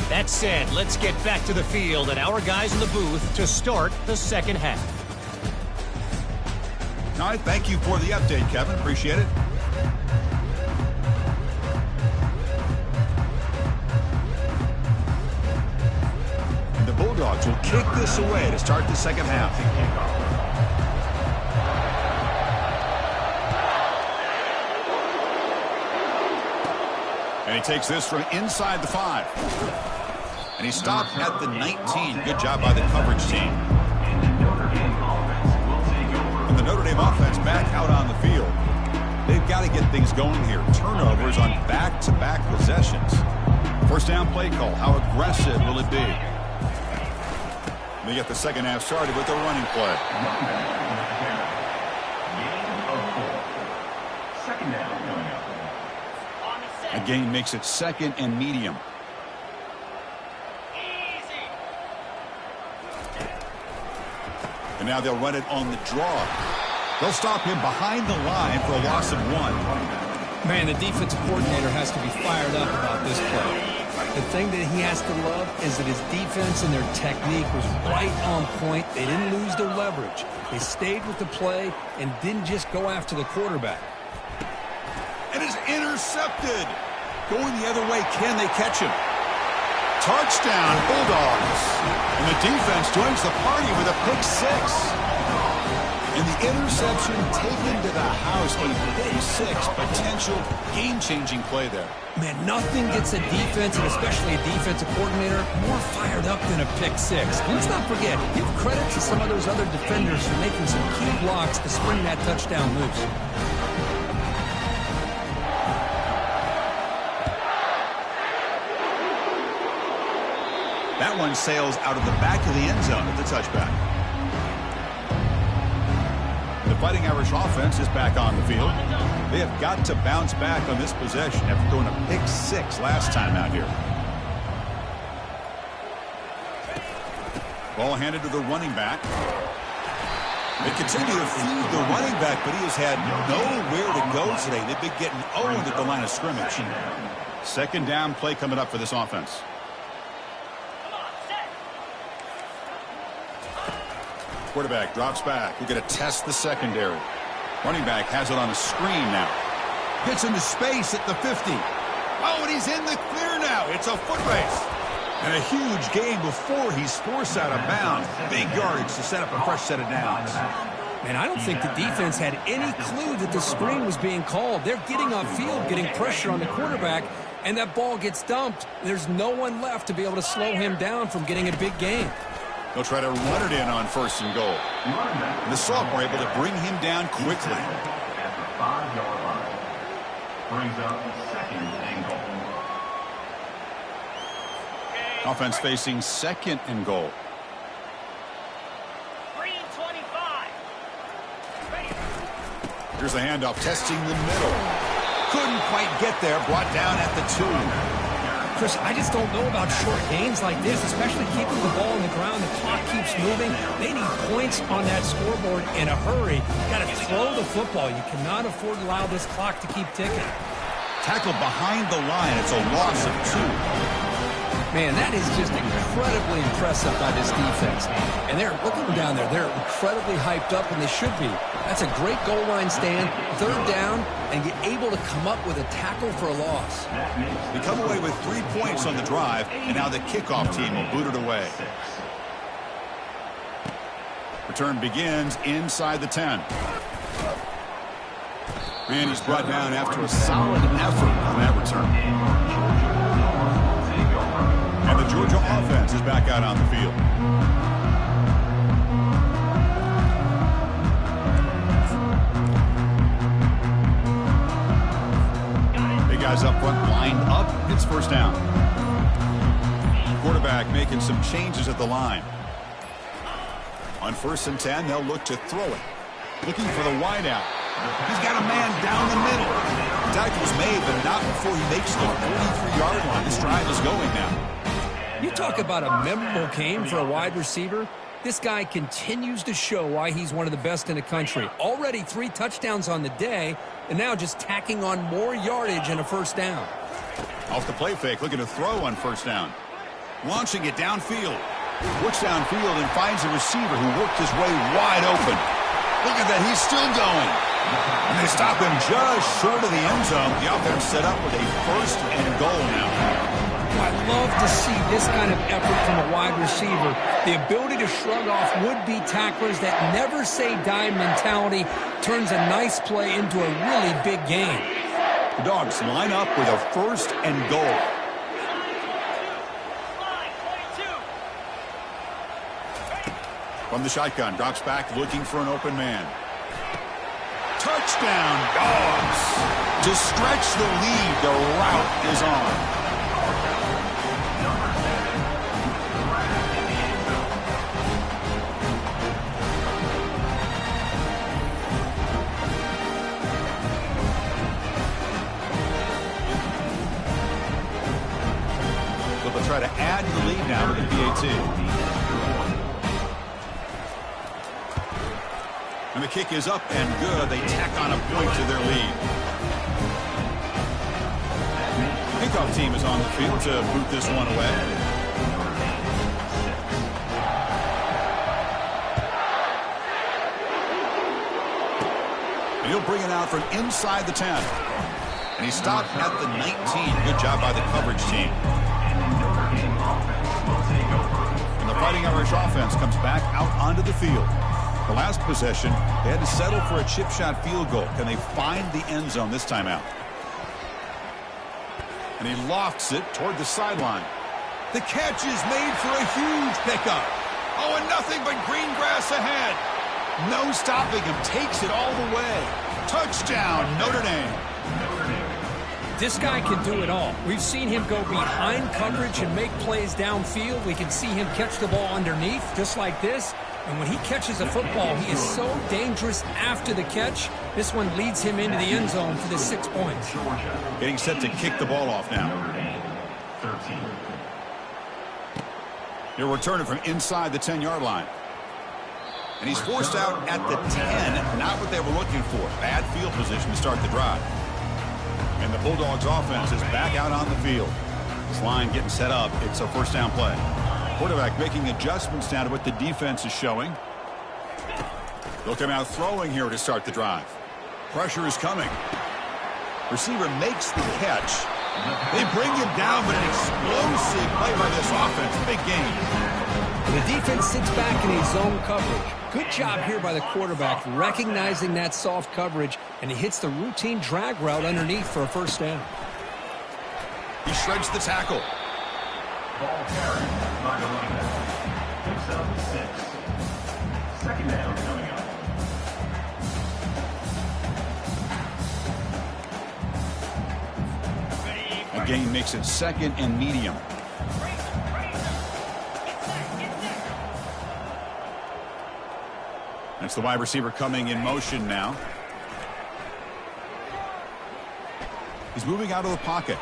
That said, let's get back to the field and our guys in the booth to start the second half. All right, thank you for the update, Kevin. Appreciate it. And the Bulldogs will kick this away to start the second half. And he takes this from inside the 5. And he stopped at the 19. Good job by the coverage team. And the Notre Dame offense back out on the field. They've got to get things going here. Turnovers on back-to-back possessions. First down play call. How aggressive will it be? They get the second half started with a running play. Second down. A gain makes it second and medium. And now they'll run it on the draw. They'll stop him behind the line for a loss of 1. Man, the defensive coordinator has to be fired up about this play. The thing that he has to love is that his defense and their technique was right on point. They didn't lose their leverage. They stayed with the play and didn't just go after the quarterback. And is intercepted. Going the other way, can they catch him? Touchdown, Bulldogs. And the defense joins the party with a pick 6. And the interception taken to the house. A pick 6 potential game-changing play there. Man, nothing gets a defense, and especially a defensive coordinator, more fired up than a pick 6. Let's not forget, give credit to some of those other defenders for making some key blocks to spring that touchdown loose. That one sails out of the back of the end zone at the touchback. The Fighting Irish offense is back on the field. They have got to bounce back on this possession after throwing a pick 6 last time out here. Ball handed to the running back. They continue to feed the running back, but he has had nowhere to go today. They've been getting owned at the line of scrimmage. Second down play coming up for this offense. Quarterback drops back. We're going to test the secondary. Running back has it on a screen now. Gets into space at the 50. Oh, and he's in the clear now. It's a foot race. And a huge gain before he's forced out of bounds. Big yardage to set up a fresh set of downs. Man, I don't think the defense had any clue that the screen was being called. They're getting off field, getting pressure on the quarterback, and that ball gets dumped. There's no one left to be able to slow him down from getting a big gain. They'll try to run it in on first and goal. And the sophomore able to bring him down quickly. At the 5-yard line. Brings up second and goal. Offense facing second and goal. Here's the handoff, testing the middle. Couldn't quite get there, brought down at the 2. Chris, I just don't know about short gains like this, especially keeping the ball on the ground. The clock keeps moving. They need points on that scoreboard in a hurry. You got to throw the football. You cannot afford to allow this clock to keep ticking. Tackled behind the line. It's a loss of 2. Man, that is just incredibly impressive by this defense. And they're looking down there. They're incredibly hyped up, and they should be. That's a great goal line stand, 3rd down, and get able to come up with a tackle for a loss. They come away with 3 points on the drive, and now the kickoff team will boot it away. Return begins inside the 10. And he's brought down after a solid effort on that return. And the Georgia offense is back out on the field. Big guys up front, lined up. It's 1st down. Quarterback making some changes at the line. On 1st and 10, they'll look to throw it. Looking for the wide out. He's got a man down the middle. The tackle's made, but not before he makes the 43-yard line. This drive is going now. You talk about a memorable game for a wide receiver. This guy continues to show why he's one of the best in the country. Already 3 touchdowns on the day, and now just tacking on more yardage and a 1st down. Off the play fake, looking to throw on 1st down. Launching it downfield. Looks downfield and finds a receiver who worked his way wide open. Look at that, he's still going. And they stop him just short of the end zone. The offense set up with a 1st and goal now. I love to see this kind of effort from a wide receiver. The ability to shrug off would-be tacklers, that never say die mentality, turns a nice play into a really big game. The Dogs line up with a 1st and goal. From the shotgun, drops back looking for an open man. Touchdown, Dogs! To stretch the lead, the route is on. Try to add to the lead now with the PAT. And the kick is up and good. They tack on a point to their lead. Kickoff team is on the field to boot this one away. And he'll bring it out from inside the 10. And he stopped at the 19. Good job by the coverage team. And the Fighting Irish offense comes back out onto the field. The last possession, they had to settle for a chip shot field goal. Can they find the end zone this time out? And he lofts it toward the sideline. The catch is made for a huge pickup. Oh, and nothing but green grass ahead. No stopping him. Takes it all the way. Touchdown, Notre Dame. This guy can do it all. We've seen him go behind coverage and make plays downfield. We can see him catch the ball underneath, just like this. And when he catches a football, he is so dangerous after the catch. This one leads him into the end zone for the 6 points. Getting set to kick the ball off now. He'll return it from inside the 10-yard line. And he's forced out at the 10. Not what they were looking for. Bad field position to start the drive. And the Bulldogs offense is back out on the field. This line getting set up. It's a 1st down play. Quarterback making adjustments down to what the defense is showing. They'll come out throwing here to start the drive. Pressure is coming. Receiver makes the catch. They bring him down, but an explosive play by this offense. Big game. The defense sits back in his zone coverage. Good job here by the quarterback, recognizing that soft coverage, and he hits the routine drag route underneath for a 1st down. He shreds the tackle. Ball carried by the running back. Picks up 6. 2nd down coming up. A gain makes it 2nd and medium. That's the wide receiver coming in motion now. He's moving out of the pocket.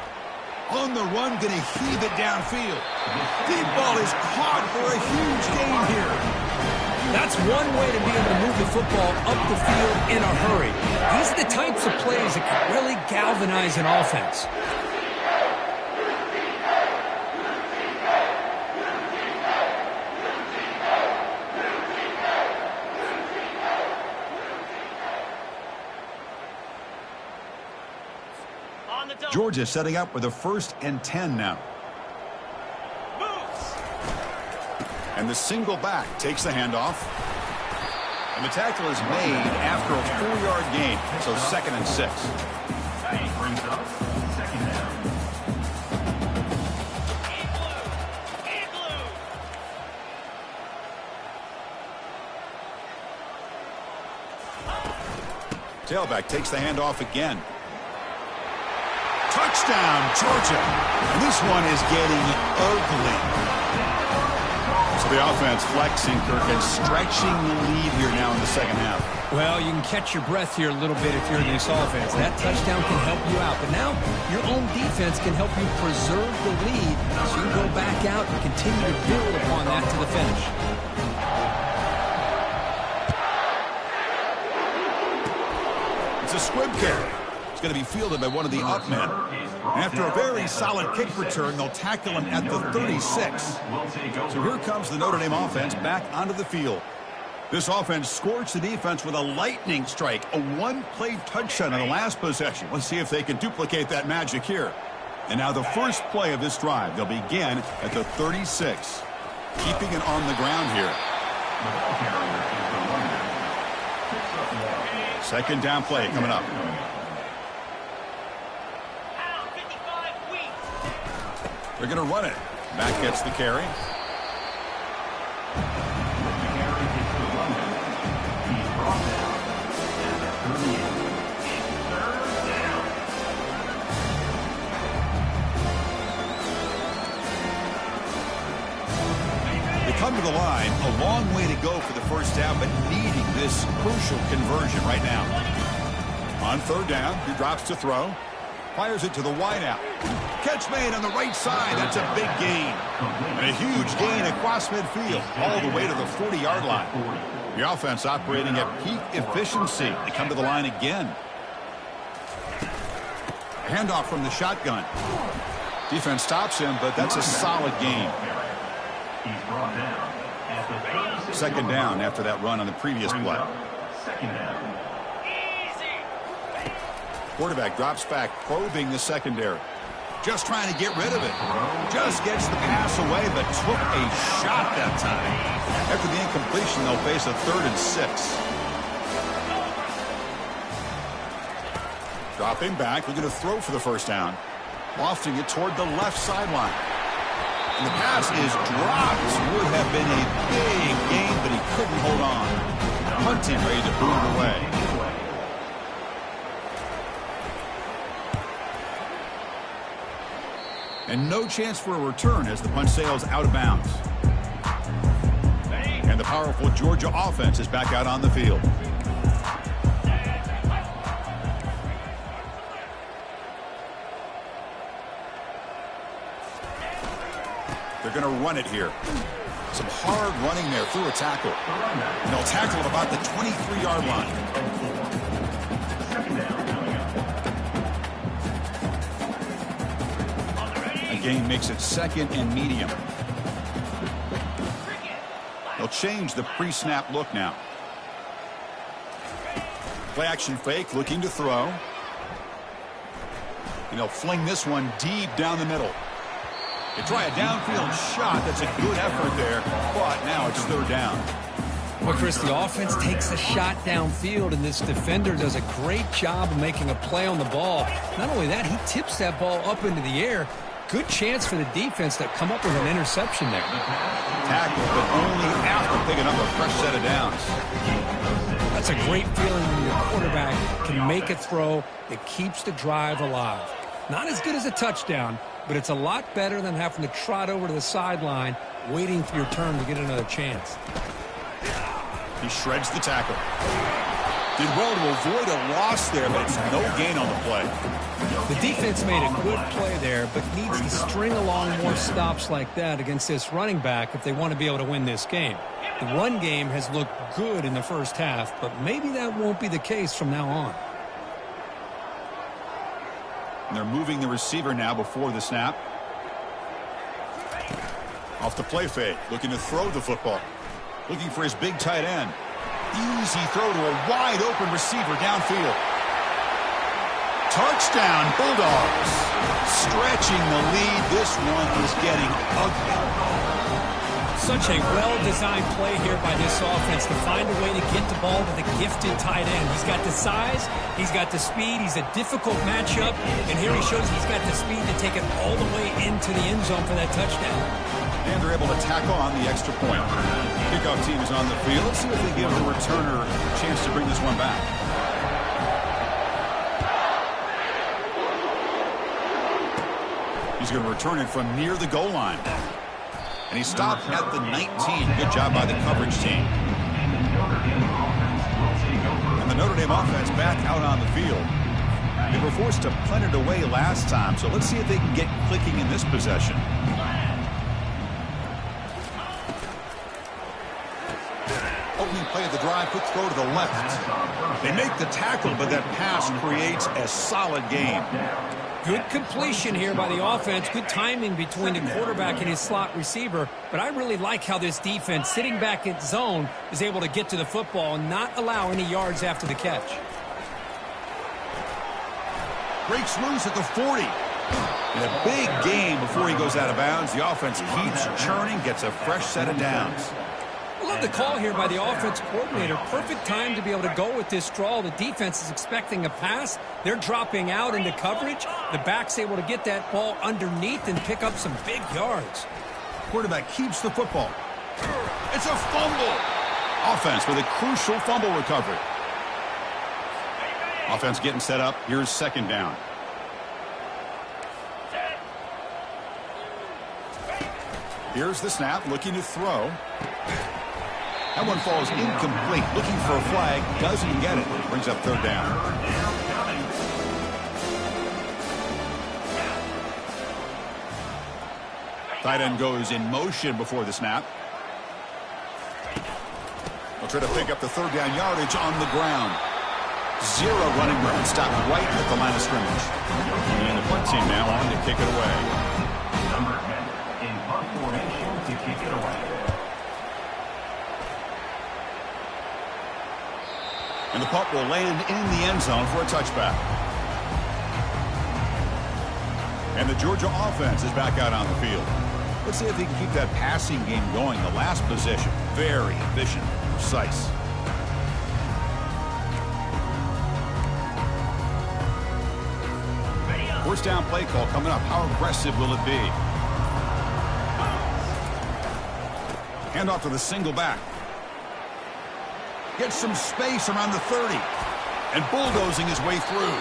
On the run, going to heave it downfield. Deep ball is caught for a huge gain here. That's one way to be able to move the football up the field in a hurry. These are the types of plays that can really galvanize an offense. Georgia setting up with a 1st and 10 now. And the single back takes the handoff. And the tackle is made after a 4-yard gain. So 2nd and 6. Brings up 2nd down. Tailback takes the handoff again. Touchdown, Georgia. And this one is getting ugly. So the offense flexing, Kirk, and stretching the lead here now in the 2nd half. Well, you can catch your breath here a little bit if you're in this offense. That touchdown can help you out. But now your own defense can help you preserve the lead so you can go back out and continue to build upon that to the finish. It's a squib carry. Going to be fielded by one of the up men. After a very solid kick return, they'll tackle him at the 36. So here comes the Notre Dame offense back onto the field. This offense scorched the defense with a lightning strike, a one-play touchdown on the last possession. Let's see if they can duplicate that magic here. And now the first play of this drive, they'll begin at the 36. Keeping it on the ground here. 2nd down play coming up. They're going to run it. Back gets the carry. They come to the line. A long way to go for the 1st down, but needing this crucial conversion right now. On 3rd down, he drops to throw. Fires it to the wideout. Catch made on the right side. That's a big gain. And a huge gain across midfield, all the way to the 40-yard line. The offense operating at peak efficiency. They come to the line again. Handoff from the shotgun. Defense stops him, but that's a solid gain. 2nd down after that run on the previous play. 2nd down. Quarterback drops back, probing the secondary. Just trying to get rid of it. Just gets the pass away, but took a shot that time. After the incompletion, they'll face a 3rd and 6. Dropping back, looking to throw for the 1st down. Lofting it toward the left sideline. And the pass is dropped. Would have been a big gain, but he couldn't hold on. Hunting ready to boot it away. And no chance for a return as the punt sails out of bounds. And the powerful Georgia offense is back out on the field. They're going to run it here. Some hard running there through a tackle. And they'll tackle at about the 23-yard line. Gain makes it 2nd and medium. They'll change the pre-snap look now. Play action fake, looking to throw. And they'll fling this one deep down the middle. They try a downfield shot. That's a good effort there, but now it's 3rd down. Well, Chris, the offense takes a shot downfield, and this defender does a great job of making a play on the ball. Not only that, he tips that ball up into the air. Good chance for the defense to come up with an interception there. Tackle, but only after picking up a fresh set of downs. That's a great feeling when your quarterback can make a throw that keeps the drive alive. Not as good as a touchdown, but it's a lot better than having to trot over to the sideline, waiting for your turn to get another chance. He shreds the tackle. Did well to avoid a loss there, but it's no gain on the play. The defense made a good play there, but needs to string along more stops like that against this running back if they want to be able to win this game. The run game has looked good in the first half, but maybe that won't be the case from now on. And they're moving the receiver now before the snap. Off the play fake, looking to throw the football. Looking for his big tight end. Easy throw to a wide open receiver downfield. Touchdown, Bulldogs. Stretching the lead. This one is getting ugly. Such a well-designed play here by this offense to find a way to get the ball to the gifted tight end. He's got the size, he's got the speed, he's a difficult matchup, and here he shows he's got the speed to take it all the way into the end zone for that touchdown. And they're able to tack on the extra point. Kickoff team is on the field. Let's see if they give the returner a chance to bring this one back. He's going to return it from near the goal line. And he stopped at the 19. Good job by the coverage team. And the Notre Dame offense back out on the field. They were forced to punt it away last time, so let's see if they can get clicking in this possession. Opening play of the drive, quick throw to the left. They make the tackle, but that pass creates a solid gain. Good completion here by the offense. Good timing between the quarterback and his slot receiver. But I really like how this defense, sitting back in zone, is able to get to the football and not allow any yards after the catch. Breaks loose at the 40. And a big gain before he goes out of bounds. The offense keeps churning, gets a fresh set of downs. I love the call here by the offense coordinator. Perfect time to be able to go with this draw. The defense is expecting a pass. They're dropping out into coverage. The back's able to get that ball underneath and pick up some big yards. Quarterback keeps the football. It's a fumble. Offense with a crucial fumble recovery. Offense getting set up. Here's second down. Here's the snap, looking to throw. That one falls incomplete. Looking for a flag, doesn't get it. Brings up third down. Tight end goes in motion before the snap. They'll try to pick up the third down yardage on the ground. Zero running room, stopped right at the line of scrimmage. And the punt team now on to kick it away. Number 10 in punt formation to kick it away. And the punt will land in the end zone for a touchback. And the Georgia offense is back out on the field. Let's see if they can keep that passing game going. The last possession, very efficient, precise. First down play call coming up. How aggressive will it be? Handoff to the single back. Gets some space around the 30. And bulldozing his way through.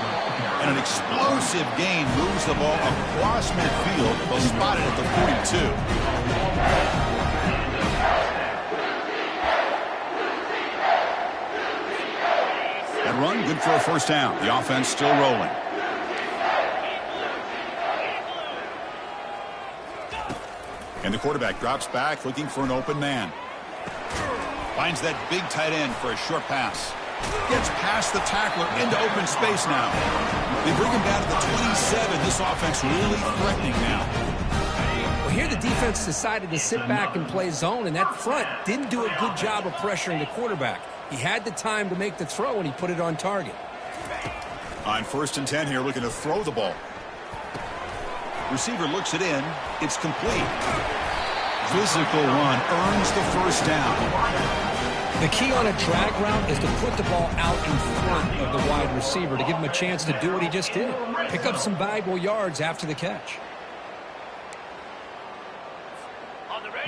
And an explosive gain moves the ball across midfield. They'll spot it at the 42. That run, good for a first down. The offense still rolling. And the quarterback drops back, looking for an open man. Finds that big tight end for a short pass. Gets past the tackler into open space now. They bring him down to the 27. This offense really threatening now. Well, here the defense decided to sit back and play zone, and that front didn't do a good job of pressuring the quarterback. He had the time to make the throw, and he put it on target. On 1st and 10 here, looking to throw the ball. Receiver looks it in. It's complete. Physical run earns the first down. The key on a drag route is to put the ball out in front of the wide receiver to give him a chance to do what he just did. Pick up some valuable yards after the catch.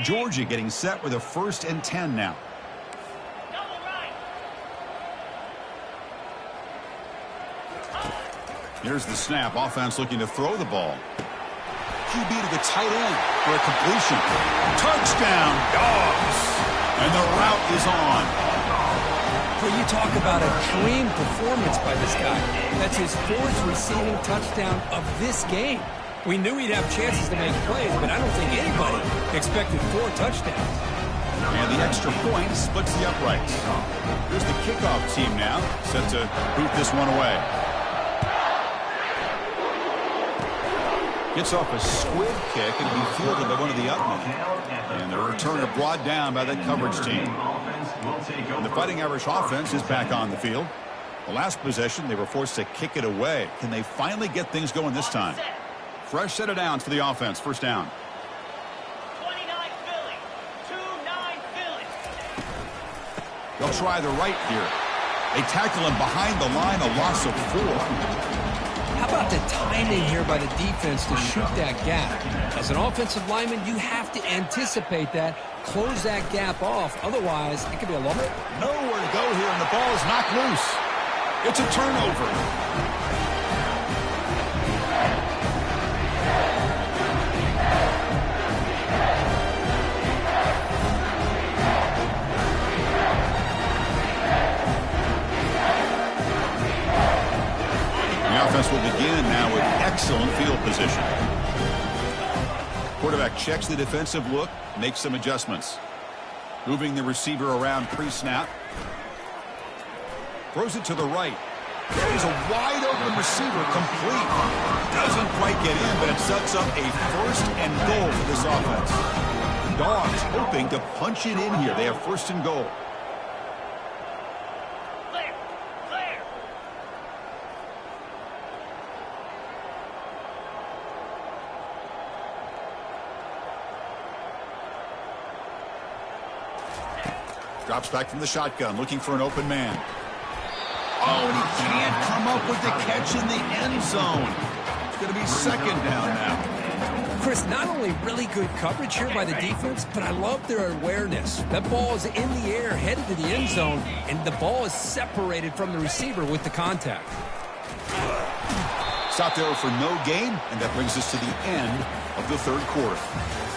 Georgia getting set with a 1st and 10 now. Here's the snap. Offense looking to throw the ball. QB to the tight end for a completion. Touchdown, Dogs! And the route is on. Well, you talk about a dream performance by this guy. That's his 4th receiving touchdown of this game. We knew he'd have chances to make plays, but I don't think anybody expected 4 touchdowns. And the extra point splits the uprights. Here's the kickoff team now, set to boot this one away. Gets off a squib kick and be fielded by one of the upmen. And the returner brought down by the coverage team. And the Fighting Irish offense is back on the field. The last possession, they were forced to kick it away. Can they finally get things going this time? Fresh set of downs for the offense. First down. 29 Philly. 2-9 Philly. They'll try the right here. They tackle him behind the line, a loss of 4. How about the timing here by the defense to shoot that gap? As an offensive lineman, you have to anticipate that, close that gap off. Otherwise, it could be a long. Nowhere to go here, and the ball is knocked loose. It's a turnover. The offense will begin now with excellent field position. Quarterback checks the defensive look, makes some adjustments. Moving the receiver around pre-snap. Throws it to the right. There's a wide open receiver, complete. Doesn't quite get in, but it sets up a 1st and goal for this offense. The Dogs hoping to punch it in here. They have 1st and goal. Drops back from the shotgun, looking for an open man. Oh, and he can't come up with the catch in the end zone. It's going to be 2nd down now. Chris, not only really good coverage here by the defense, but I love their awareness. That ball is in the air, headed to the end zone, and the ball is separated from the receiver with the contact. Stop there for no gain, and that brings us to the end of the 3rd quarter.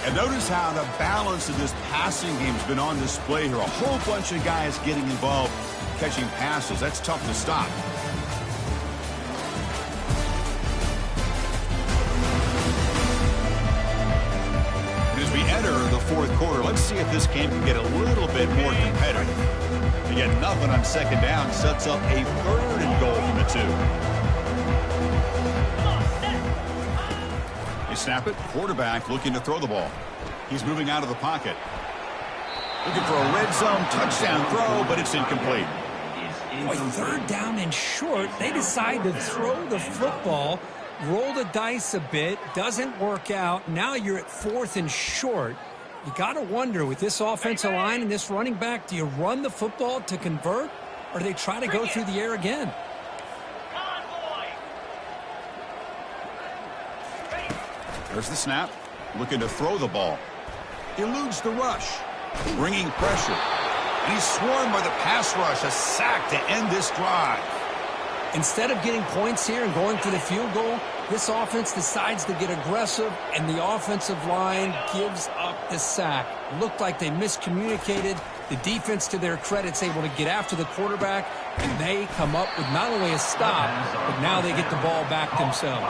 And notice how the balance of this passing game has been on display here. A whole bunch of guys getting involved, catching passes. That's tough to stop. And as we enter the 4th quarter, let's see if this game can get a little bit more competitive. Again, nothing on 2nd down, sets up a 3rd and goal from the 2. Snap it. Quarterback looking to throw the ball. He's moving out of the pocket. Looking for a red zone touchdown throw, but it's incomplete. Boy, 3rd down and short. They decide to throw the football, roll the dice a bit. Doesn't work out. Now you're at 4th and short. You got to wonder, with this offensive line and this running back, do you run the football to convert, or do they try to go through the air again? There's the snap. Looking to throw the ball. Eludes the rush. Bringing pressure. And he's swarmed by the pass rush. A sack to end this drive. Instead of getting points here and going for the field goal, this offense decides to get aggressive, and the offensive line gives up the sack. Looked like they miscommunicated. The defense, to their credit, is able to get after the quarterback, and they come up with not only a stop, but now they get the ball back themselves.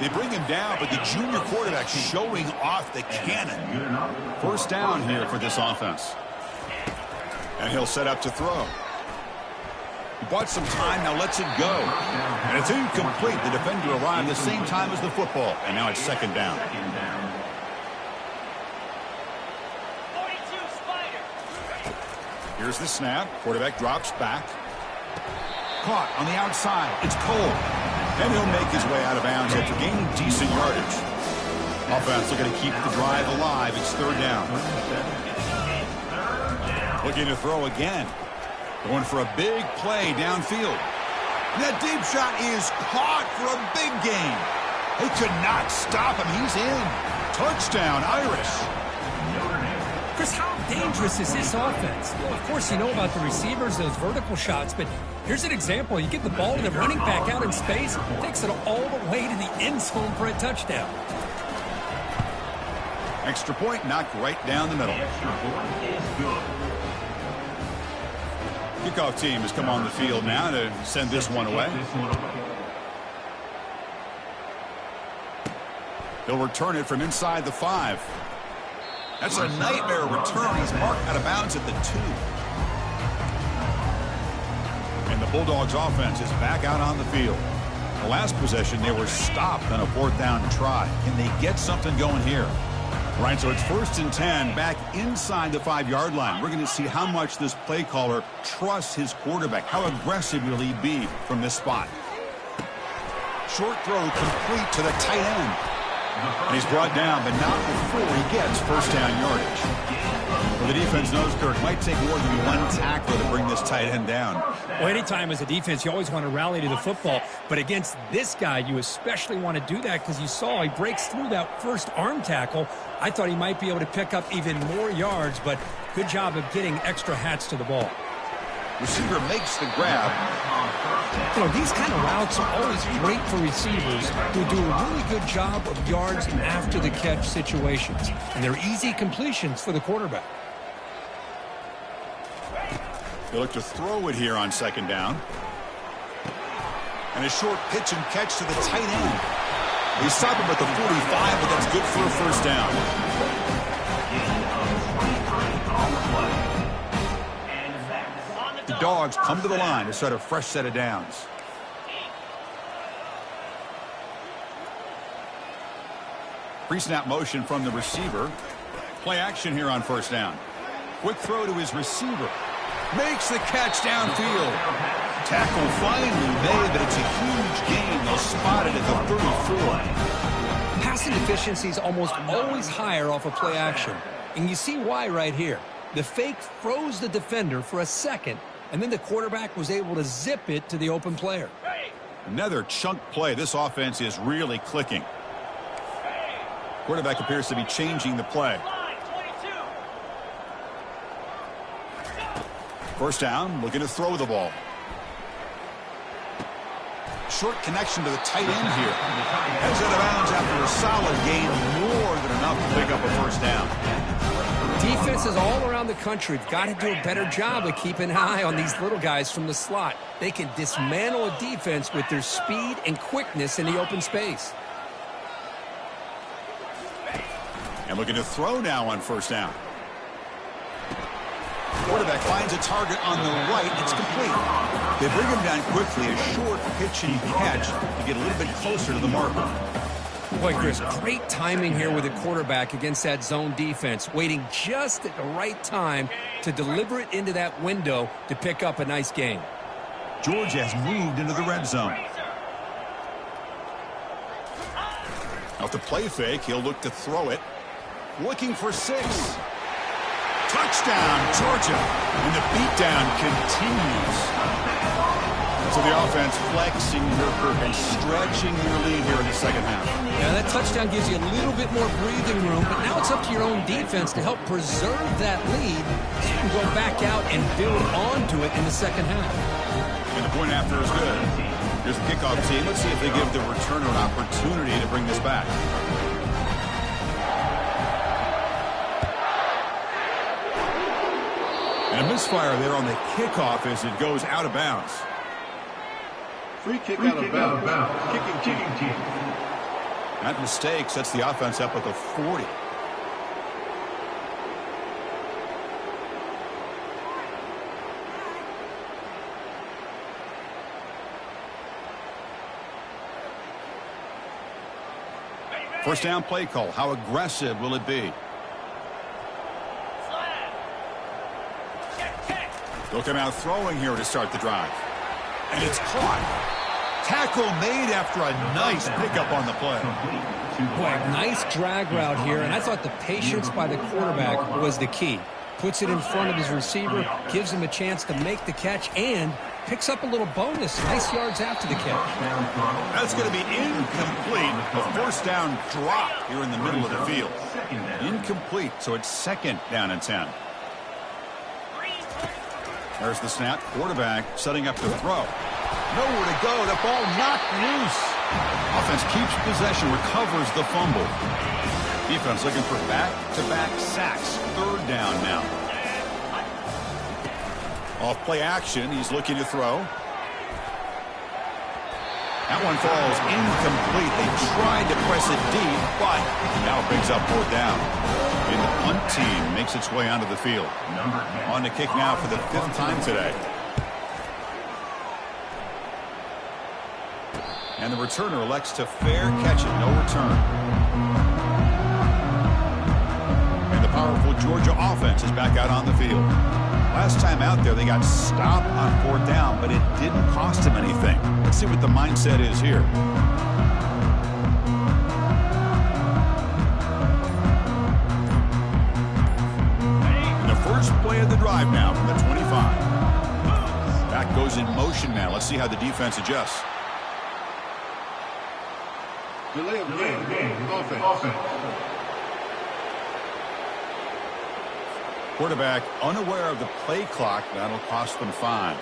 They bring him down, but the junior quarterback showing off the cannon. 1st down here for this offense. And he'll set up to throw. He bought some time, now lets it go. And it's incomplete. The defender arrived the same time as the football, and now it's 2nd down. Here's the snap. Quarterback drops back. Caught on the outside. It's Cole. And he'll make his way out of bounds after gaining decent yardage. Offense looking to keep the drive alive. It's 3rd down. Looking to throw again. Going for a big play downfield. And that deep shot is caught for a big gain. They could not stop him. He's in. Touchdown, Irish. Chris, how dangerous is this offense? Well, of course, you know about the receivers, those vertical shots, but here's an example. You get the ball to the running back out in space, takes it all the way to the end zone for a touchdown. Extra point knocked right down the middle. Extra point is good. Kickoff team has come on the field now to send this one away. He'll return it from inside the 5. That's a nightmare return. He's marked out of bounds at the 2. And the Bulldogs offense is back out on the field. The last possession, they were stopped on a 4th down try. Can they get something going here? Right, so it's 1st and 10 back inside the 5-yard line. We're going to see how much this play caller trusts his quarterback. How aggressive will he be from this spot? Short throw complete to the tight end. And he's brought down, but not before he gets 1st down yardage. Well, the defense knows, Kirk, might take more than one tackler to bring this tight end down. Well, anytime as a defense, you always want to rally to the football. But against this guy, you especially want to do that because you saw he breaks through that first arm tackle. I thought he might be able to pick up even more yards, but good job of getting extra hats to the ball. Receiver makes the grab. You know, these kind of routes are always great for receivers who do a really good job of yards after the catch situations. And they're easy completions for the quarterback. They look to throw it here on 2nd down. And a short pitch and catch to the tight end. They stop him at the 45, but that's good for a 1st down. The Dogs come to the line to start a fresh set of downs. Pre-snap motion from the receiver. Play action here on 1st down. Quick throw to his receiver. Makes the catch downfield. Tackle finally made, but it's a huge gain. They'll spot it at the 34. Passing efficiency is almost always higher off of play action. And you see why right here. The fake froze the defender for a second, and then the quarterback was able to zip it to the open player. Another chunk play. This offense is really clicking. Quarterback appears to be changing the play. 1st down, looking to throw the ball. Short connection to the tight end here. Heads out of bounds after a solid gain, more than enough to pick up a 1st down. Defenses all around the country have got to do a better job of keeping an eye on these little guys from the slot. They can dismantle a defense with their speed and quickness in the open space. And looking to throw now on 1st down. Quarterback finds a target on the right. It's complete. They bring him down quickly. A short pitch and catch to get a little bit closer to the marker. Boy, Chris, great timing here with the quarterback against that zone defense, waiting just at the right time to deliver it into that window to pick up a nice gain. Georgia has moved into the red zone. Off the play fake, he'll look to throw it. Looking for 6. Touchdown, Georgia. And the beatdown continues. So the offense flexing and stretching their lead here in the 2nd half. Yeah, that touchdown gives you a little bit more breathing room, but now it's up to your own defense to help preserve that lead so you can go back out and build onto it in the 2nd half. And the point after is good. Here's the kickoff team. Let's see if they give the returner an opportunity to bring this back. And a misfire there on the kickoff as it goes out of bounds. Free kick out of bounds. Kicking team. That mistake sets the offense up at the 40. First down play call. How aggressive will it be? They'll come out throwing here to start the drive. And it's caught. Tackle made after a nice pickup on the play. Boy, nice drag route here, and I thought the patience by the quarterback was the key. Puts it in front of his receiver, gives him a chance to make the catch, and picks up a little bonus. Nice yards after the catch. That's going to be incomplete. A 1st down drop here in the middle of the field. Incomplete, so it's 2nd down and 10. There's the snap. Quarterback setting up to throw. Nowhere to go. The ball knocked loose. Offense keeps possession, recovers the fumble. Defense looking for back-to-back sacks. 3rd down now. Off play action, he's looking to throw. That one falls incomplete. They tried to press it deep, but now it brings up 4th down. And the punt team makes its way onto the field. On to kick now for the 5th time today. And the returner elects to fair catch it. No return. And the powerful Georgia offense is back out on the field. Last time out there, they got stopped on 4th down, but it didn't cost them anything. Let's see what the mindset is here. And the first play of the drive now from the 25. Back goes in motion now. Let's see how the defense adjusts. Delay of game. Offense. Quarterback unaware of the play clock. That'll cost them 5.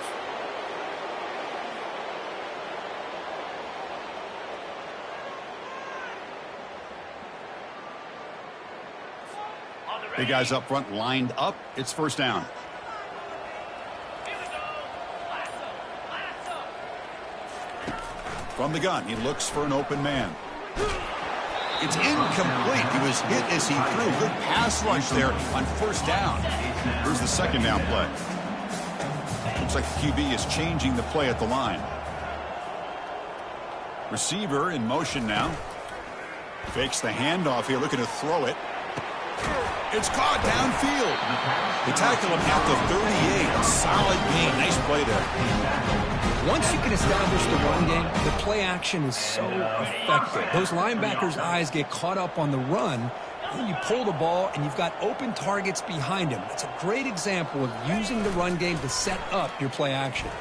The guys up front lined up. It's 1st down. From the gun, he looks for an open man. It's incomplete. He was hit as he threw. Good pass rush there on 1st down. Here's the 2nd down play. Looks like the QB is changing the play at the line. Receiver in motion now. Fakes the handoff here, looking to throw it. It's caught downfield. They tackle him at the 38. Solid gain. Nice play there. Once you can establish the run game, the play action is so effective. Those linebackers' eyes get caught up on the run, and you pull the ball, and you've got open targets behind him. It's a great example of using the run game to set up your play action.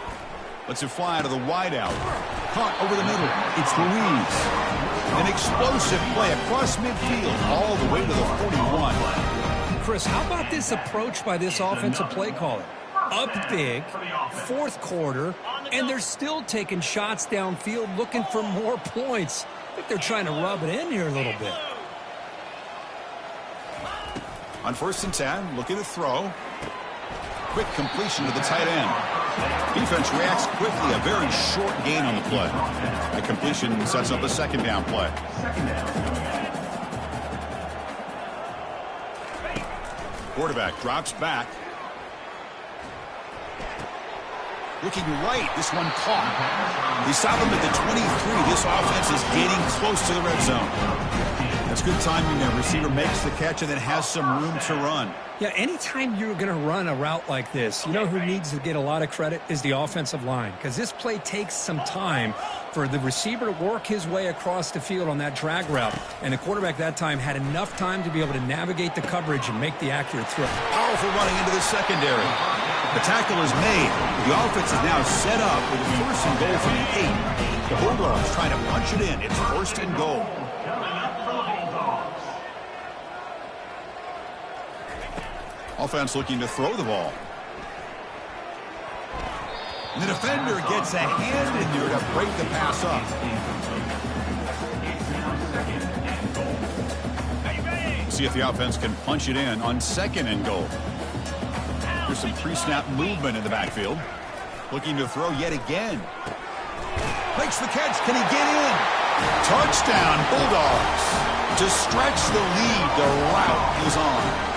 Lets it fly to the wideout. Caught over the middle. It's Louise. An explosive play across midfield all the way to the 41. Chris, how about this approach by this offensive play caller? Up big, 4th quarter, and they're still taking shots downfield looking for more points. I think they're trying to rub it in here a little bit. On 1st and 10, looking to throw. Quick completion to the tight end. Defense reacts quickly. A very short gain on the play. The completion sets up a 2nd down play. Quarterback drops back. Looking right. This one caught. They stop him at the 23. This offense is getting close to the red zone. That's good timing there. Receiver makes the catch and then has some room to run. Yeah, anytime you're going to run a route like this, you know who needs to get a lot of credit is the offensive line, because this play takes some time for the receiver to work his way across the field on that drag route, and the quarterback that time had enough time to be able to navigate the coverage and make the accurate throw. Powerful running into the secondary. The tackle is made. The offense is now set up with a 1st and goal from the 8. The Bulldogs trying to punch it in. It's 1st and goal. Offense looking to throw the ball. And the defender gets a hand in there to break the pass up. See if the offense can punch it in on 2nd and goal. There's some pre-snap movement in the backfield. Looking to throw yet again. Makes the catch. Can he get in? Touchdown, Bulldogs. To stretch the lead, the route is on.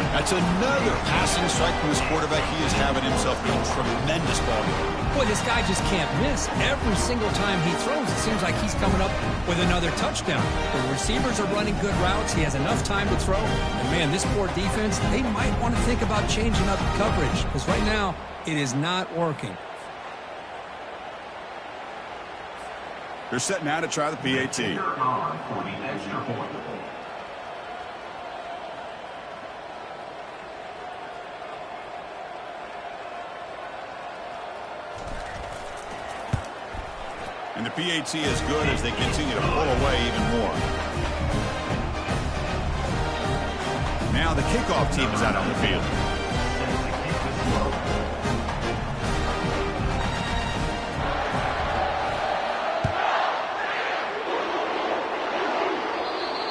That's another passing strike from his quarterback. He is having himself a tremendous ball game. Boy, this guy just can't miss. Every single time he throws, it seems like he's coming up with another touchdown. The receivers are running good routes. He has enough time to throw. And, man, this poor defense, they might want to think about changing up coverage, because right now it is not working. They're set now to try the PAT. And the PAT is good as they continue to pull away even more. Now the kickoff team is out on the field.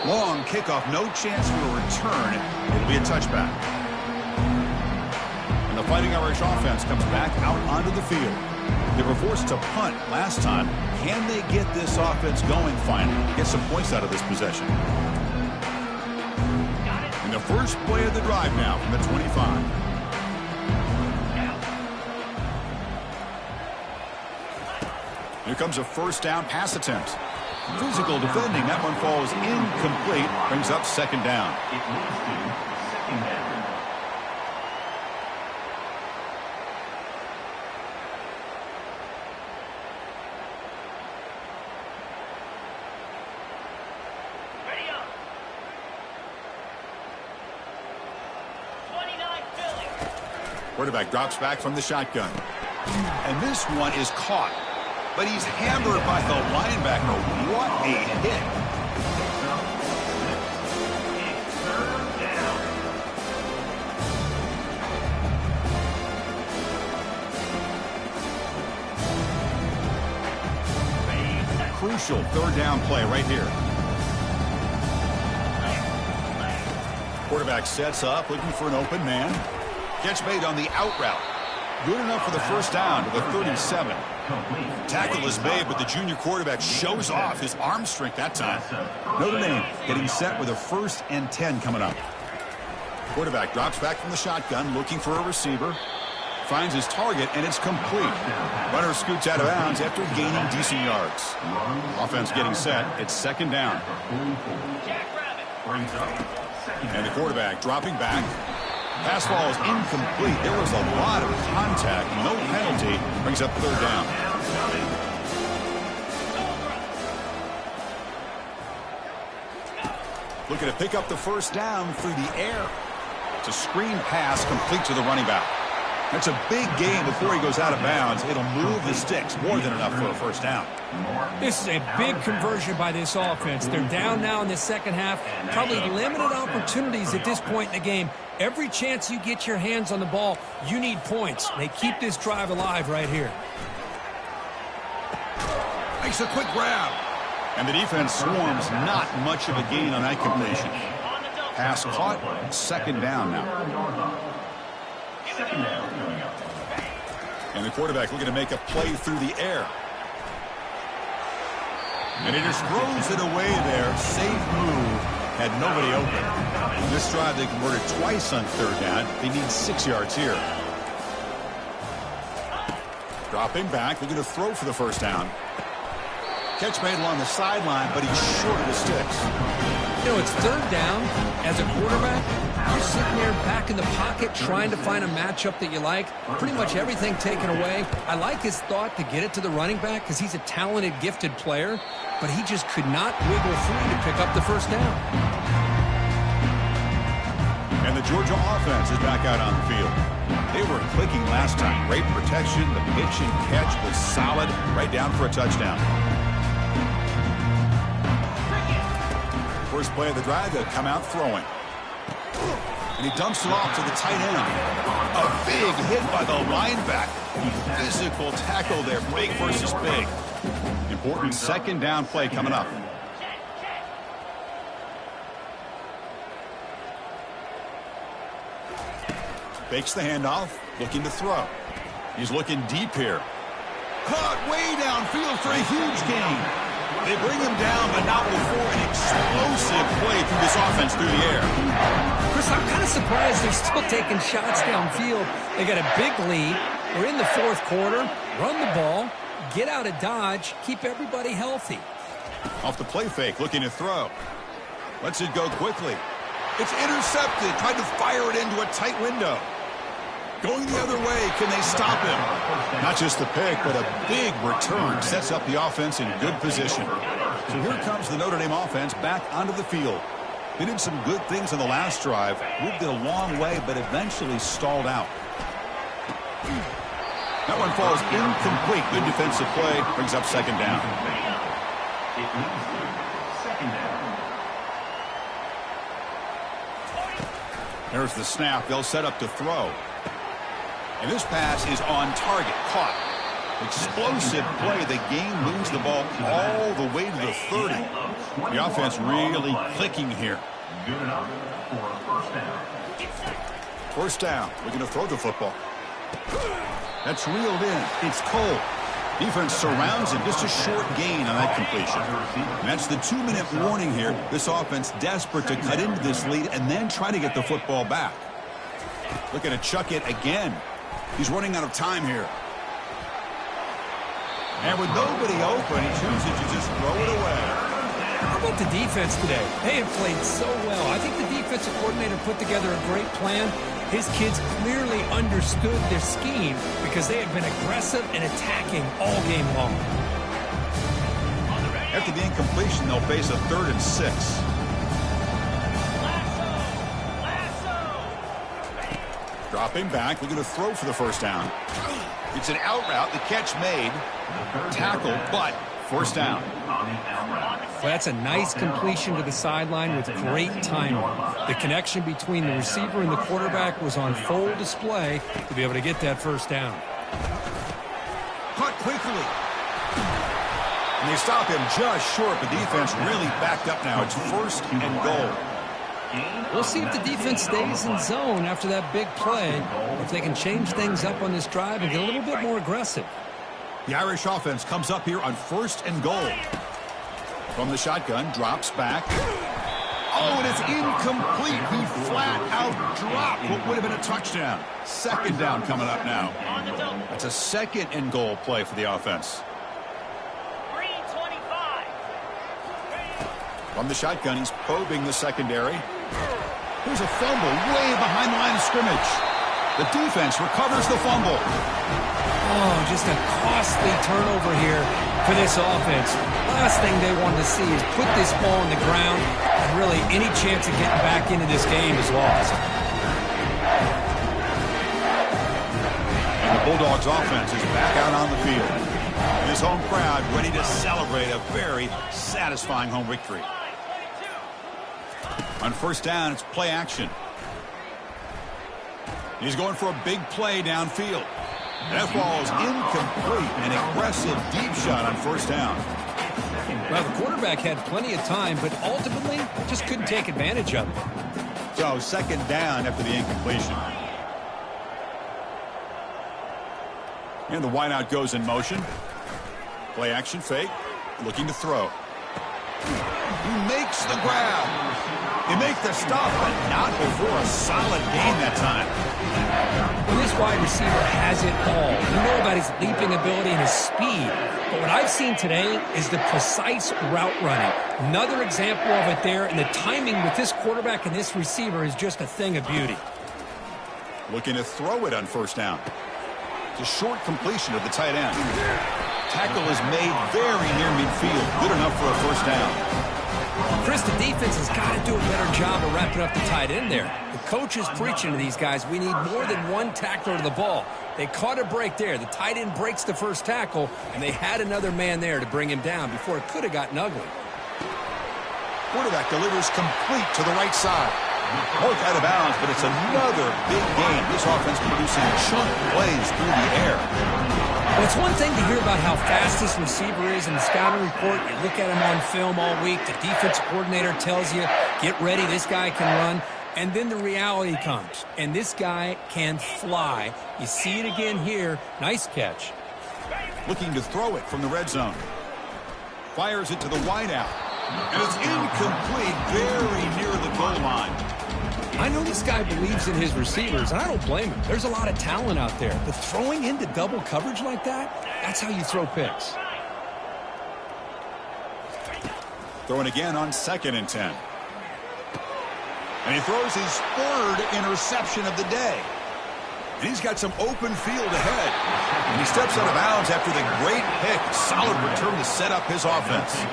Long kickoff, no chance for a return. It'll be a touchback. And And the Fighting Irish offense comes back out onto the field. They were forced to punt last time. Can they get this offense going finally? Get some points out of this possession. And the first play of the drive now from the 25. Here comes a first down pass attempt. Physical defending. That one falls incomplete. Brings up second down. It leads to second down. Ready up. 29 Philly. Quarterback drops back from the shotgun. And this one is caught. But he's hammered by the linebacker. What a hit. Crucial third down play right here. Quarterback sets up, looking for an open man. Catch made on the out route. Good enough for the first down to the 37. Tackle is made, but the junior quarterback shows off his arm strength that time. Notre Dame getting set with a 1st and 10 coming up. Quarterback drops back from the shotgun, looking for a receiver. Finds his target, and it's complete. Runner scoots out of bounds after gaining decent yards. Offense getting set. It's second down. And the quarterback dropping back. Pass ball is incomplete. There was a lot of contact. No penalty. Brings up third down. Looking to pick up the first down through the air. It's a screen pass complete to the running back. That's a big gain before he goes out of bounds. It'll move the sticks. More than enough for a first down. This is a big conversion by this offense. They're down now in the second half. Probably limited opportunities at this point in the game. Every chance you get your hands on the ball, you need points. They keep this drive alive right here. Makes a quick grab. And the defense swarms. Not much of a gain on that completion. Pass caught. Second down now. And the quarterback looking to make a play through the air. And he just throws it away there. Safe move. Had nobody open. On this drive, they converted twice on third down. They need 6 yards here. Dropping back. Looking to throw for the first down. Catch made along the sideline, but he's short of the sticks. You know, it's third down. As a quarterback, you're sitting there back in the pocket trying to find a matchup that you like. Pretty much everything taken away. I like his thought to get it to the running back because he's a talented, gifted player, but he just could not wiggle free to pick up the first down. And the Georgia offense is back out on the field. They were clicking last time. Great protection. The pitch and catch was solid. Right down for a touchdown. First play of the drive, they'll come out throwing. And he dumps it off to the tight end. A big hit by the linebacker. Physical tackle there, big versus big. Important second down play coming up. Fakes the handoff, looking to throw. He's looking deep here. Caught way downfield for a huge gain. They bring him down, but not before an explosive play through this offense through the air. Chris, I'm kind of surprised they're still taking shots downfield. They got a big lead. We're in the fourth quarter. Run the ball. Get out of Dodge. Keep everybody healthy. Off the play fake, looking to throw. Lets it go quickly. It's intercepted. Tried to fire it into a tight window. Going the other way, can they stop him? Not just the pick, but a big return sets up the offense in good position. So here comes the Notre Dame offense back onto the field. They did some good things on the last drive, moved it a long way, but eventually stalled out. That one falls incomplete. Good defensive play, brings up second down. It leads to second down. There's the snap. They'll set up to throw. And this pass is on target. Caught. Explosive play. The game moves the ball all the way to the 30. The offense really clicking here. Good enough for a first down. First down. Looking to throw the football. That's reeled in. It's Cole. Defense surrounds him. Just a short gain on that completion. And that's the 2-minute warning here. This offense desperate to cut into this lead and then try to get the football back. Looking to chuck it again. He's running out of time here. And with nobody open, he chooses to just throw it away. How about the defense today? They have played so well. I think the defensive coordinator put together a great plan. His kids clearly understood their scheme because they had been aggressive and attacking all game long. After the incompletion, they'll face a 3rd and 6. Dropping back, looking to throw for the first down. It's an out route, the catch made. Tackle, but first down. Well, that's a nice completion to the sideline with great timing. The connection between the receiver and the quarterback was on full display to be able to get that first down. Caught quickly. And they stop him just short. The defense really backed up now. It's 1st and goal. We'll see if the defense stays in zone after that big play, or if they can change things up on this drive and get a little bit more aggressive. The Irish offense comes up here on 1st and goal. From the shotgun, drops back. Oh, and it's incomplete. He flat out dropped what would have been a touchdown. 2nd down coming up now. That's a 2nd and goal play for the offense. Green 25. From the shotgun, he's probing the secondary. Here's a fumble way behind the line of scrimmage. The defense recovers the fumble. Oh, just a costly turnover here for this offense. Last thing they wanted to see is put this ball on the ground, and really any chance of getting back into this game is lost. And the Bulldogs offense is back out on the field. His home crowd ready to celebrate a very satisfying home victory. On first down, it's play action. He's going for a big play downfield. That ball is incomplete. An aggressive deep shot on first down. Well, the quarterback had plenty of time, but ultimately just couldn't take advantage of it. So 2nd down after the incompletion. And the wideout goes in motion. Play action fake. Looking to throw. He makes the grab. He makes the stop, but not before a solid gain that time. Well, this wide receiver has it all. You know about his leaping ability and his speed. But what I've seen today is the precise route running. Another example of it there, and the timing with this quarterback and this receiver is just a thing of beauty. Looking to throw it on first down. It's a short completion of the tight end. Tackle is made very near midfield. Good enough for a first down. Chris, the defense has got to do a better job of wrapping up the tight end there. The coach is preaching to these guys, we need more than one tackler to the ball. They caught a break there. The tight end breaks the first tackle, and they had another man there to bring him down before it could have gotten ugly. Quarterback delivers complete to the right side. Worked out of bounds, but it's another big game. This offense producing chunk plays through the air. Well, it's one thing to hear about how fast this receiver is in the scouting report. You look at him on film all week. The defensive coordinator tells you, get ready, this guy can run. And then the reality comes, and this guy can fly. You see it again here. Nice catch. Looking to throw it from the red zone. Fires it to the wideout. And it's incomplete, very near the goal line. I know this guy believes in his receivers, and I don't blame him. There's a lot of talent out there. But throwing into double coverage like that, that's how you throw picks. Throwing again on 2nd and 10. And he throws his 3rd interception of the day. And he's got some open field ahead. And he steps out of bounds after the great pick. Solid return to set up his offense.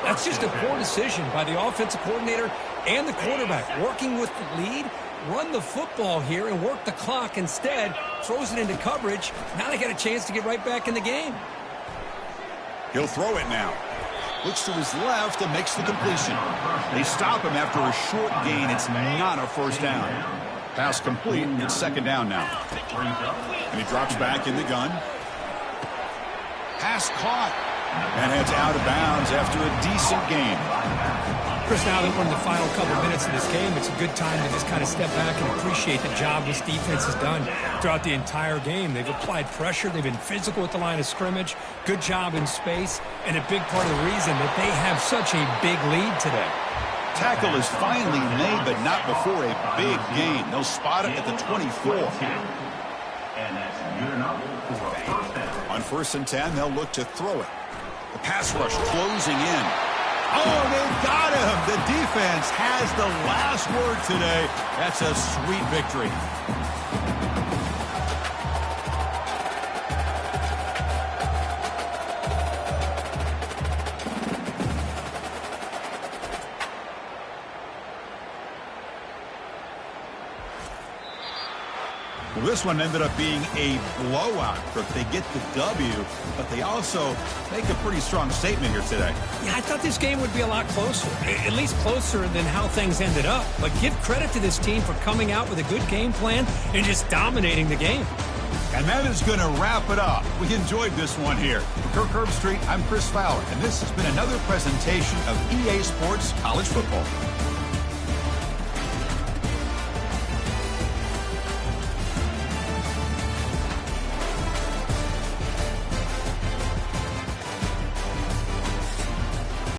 That's just a poor decision by the offensive coordinator and the quarterback. Working with the lead, run the football here and work the clock instead. Throws it into coverage. Now they got a chance to get right back in the game. He'll throw it now. Looks to his left and makes the completion. They stop him after a short gain. It's not a first down. Pass complete. It's 2nd down now. And he drops back in the gun. Pass caught. And heads out of bounds after a decent gain. Chris, now that we're in the final couple minutes of this game, it's a good time to just kind of step back and appreciate the job this defense has done throughout the entire game. They've applied pressure. They've been physical at the line of scrimmage. Good job in space, and a big part of the reason that they have such a big lead today. Tackle is finally made, but not before a big gain. They'll spot it at the 24. And that's good enough for a first down. On 1st and 10, they'll look to throw it. The pass rush closing in. Oh, they've got him. The defense has the last word today. That's a sweet victory. Well, this one ended up being a blowout. They get the W, but they also make a pretty strong statement here today. Yeah, I thought this game would be a lot closer, at least closer than how things ended up. But give credit to this team for coming out with a good game plan and just dominating the game. And that is going to wrap it up. We enjoyed this one here. For Kirk Herbstreit, I'm Chris Fowler, and this has been another presentation of EA Sports College Football.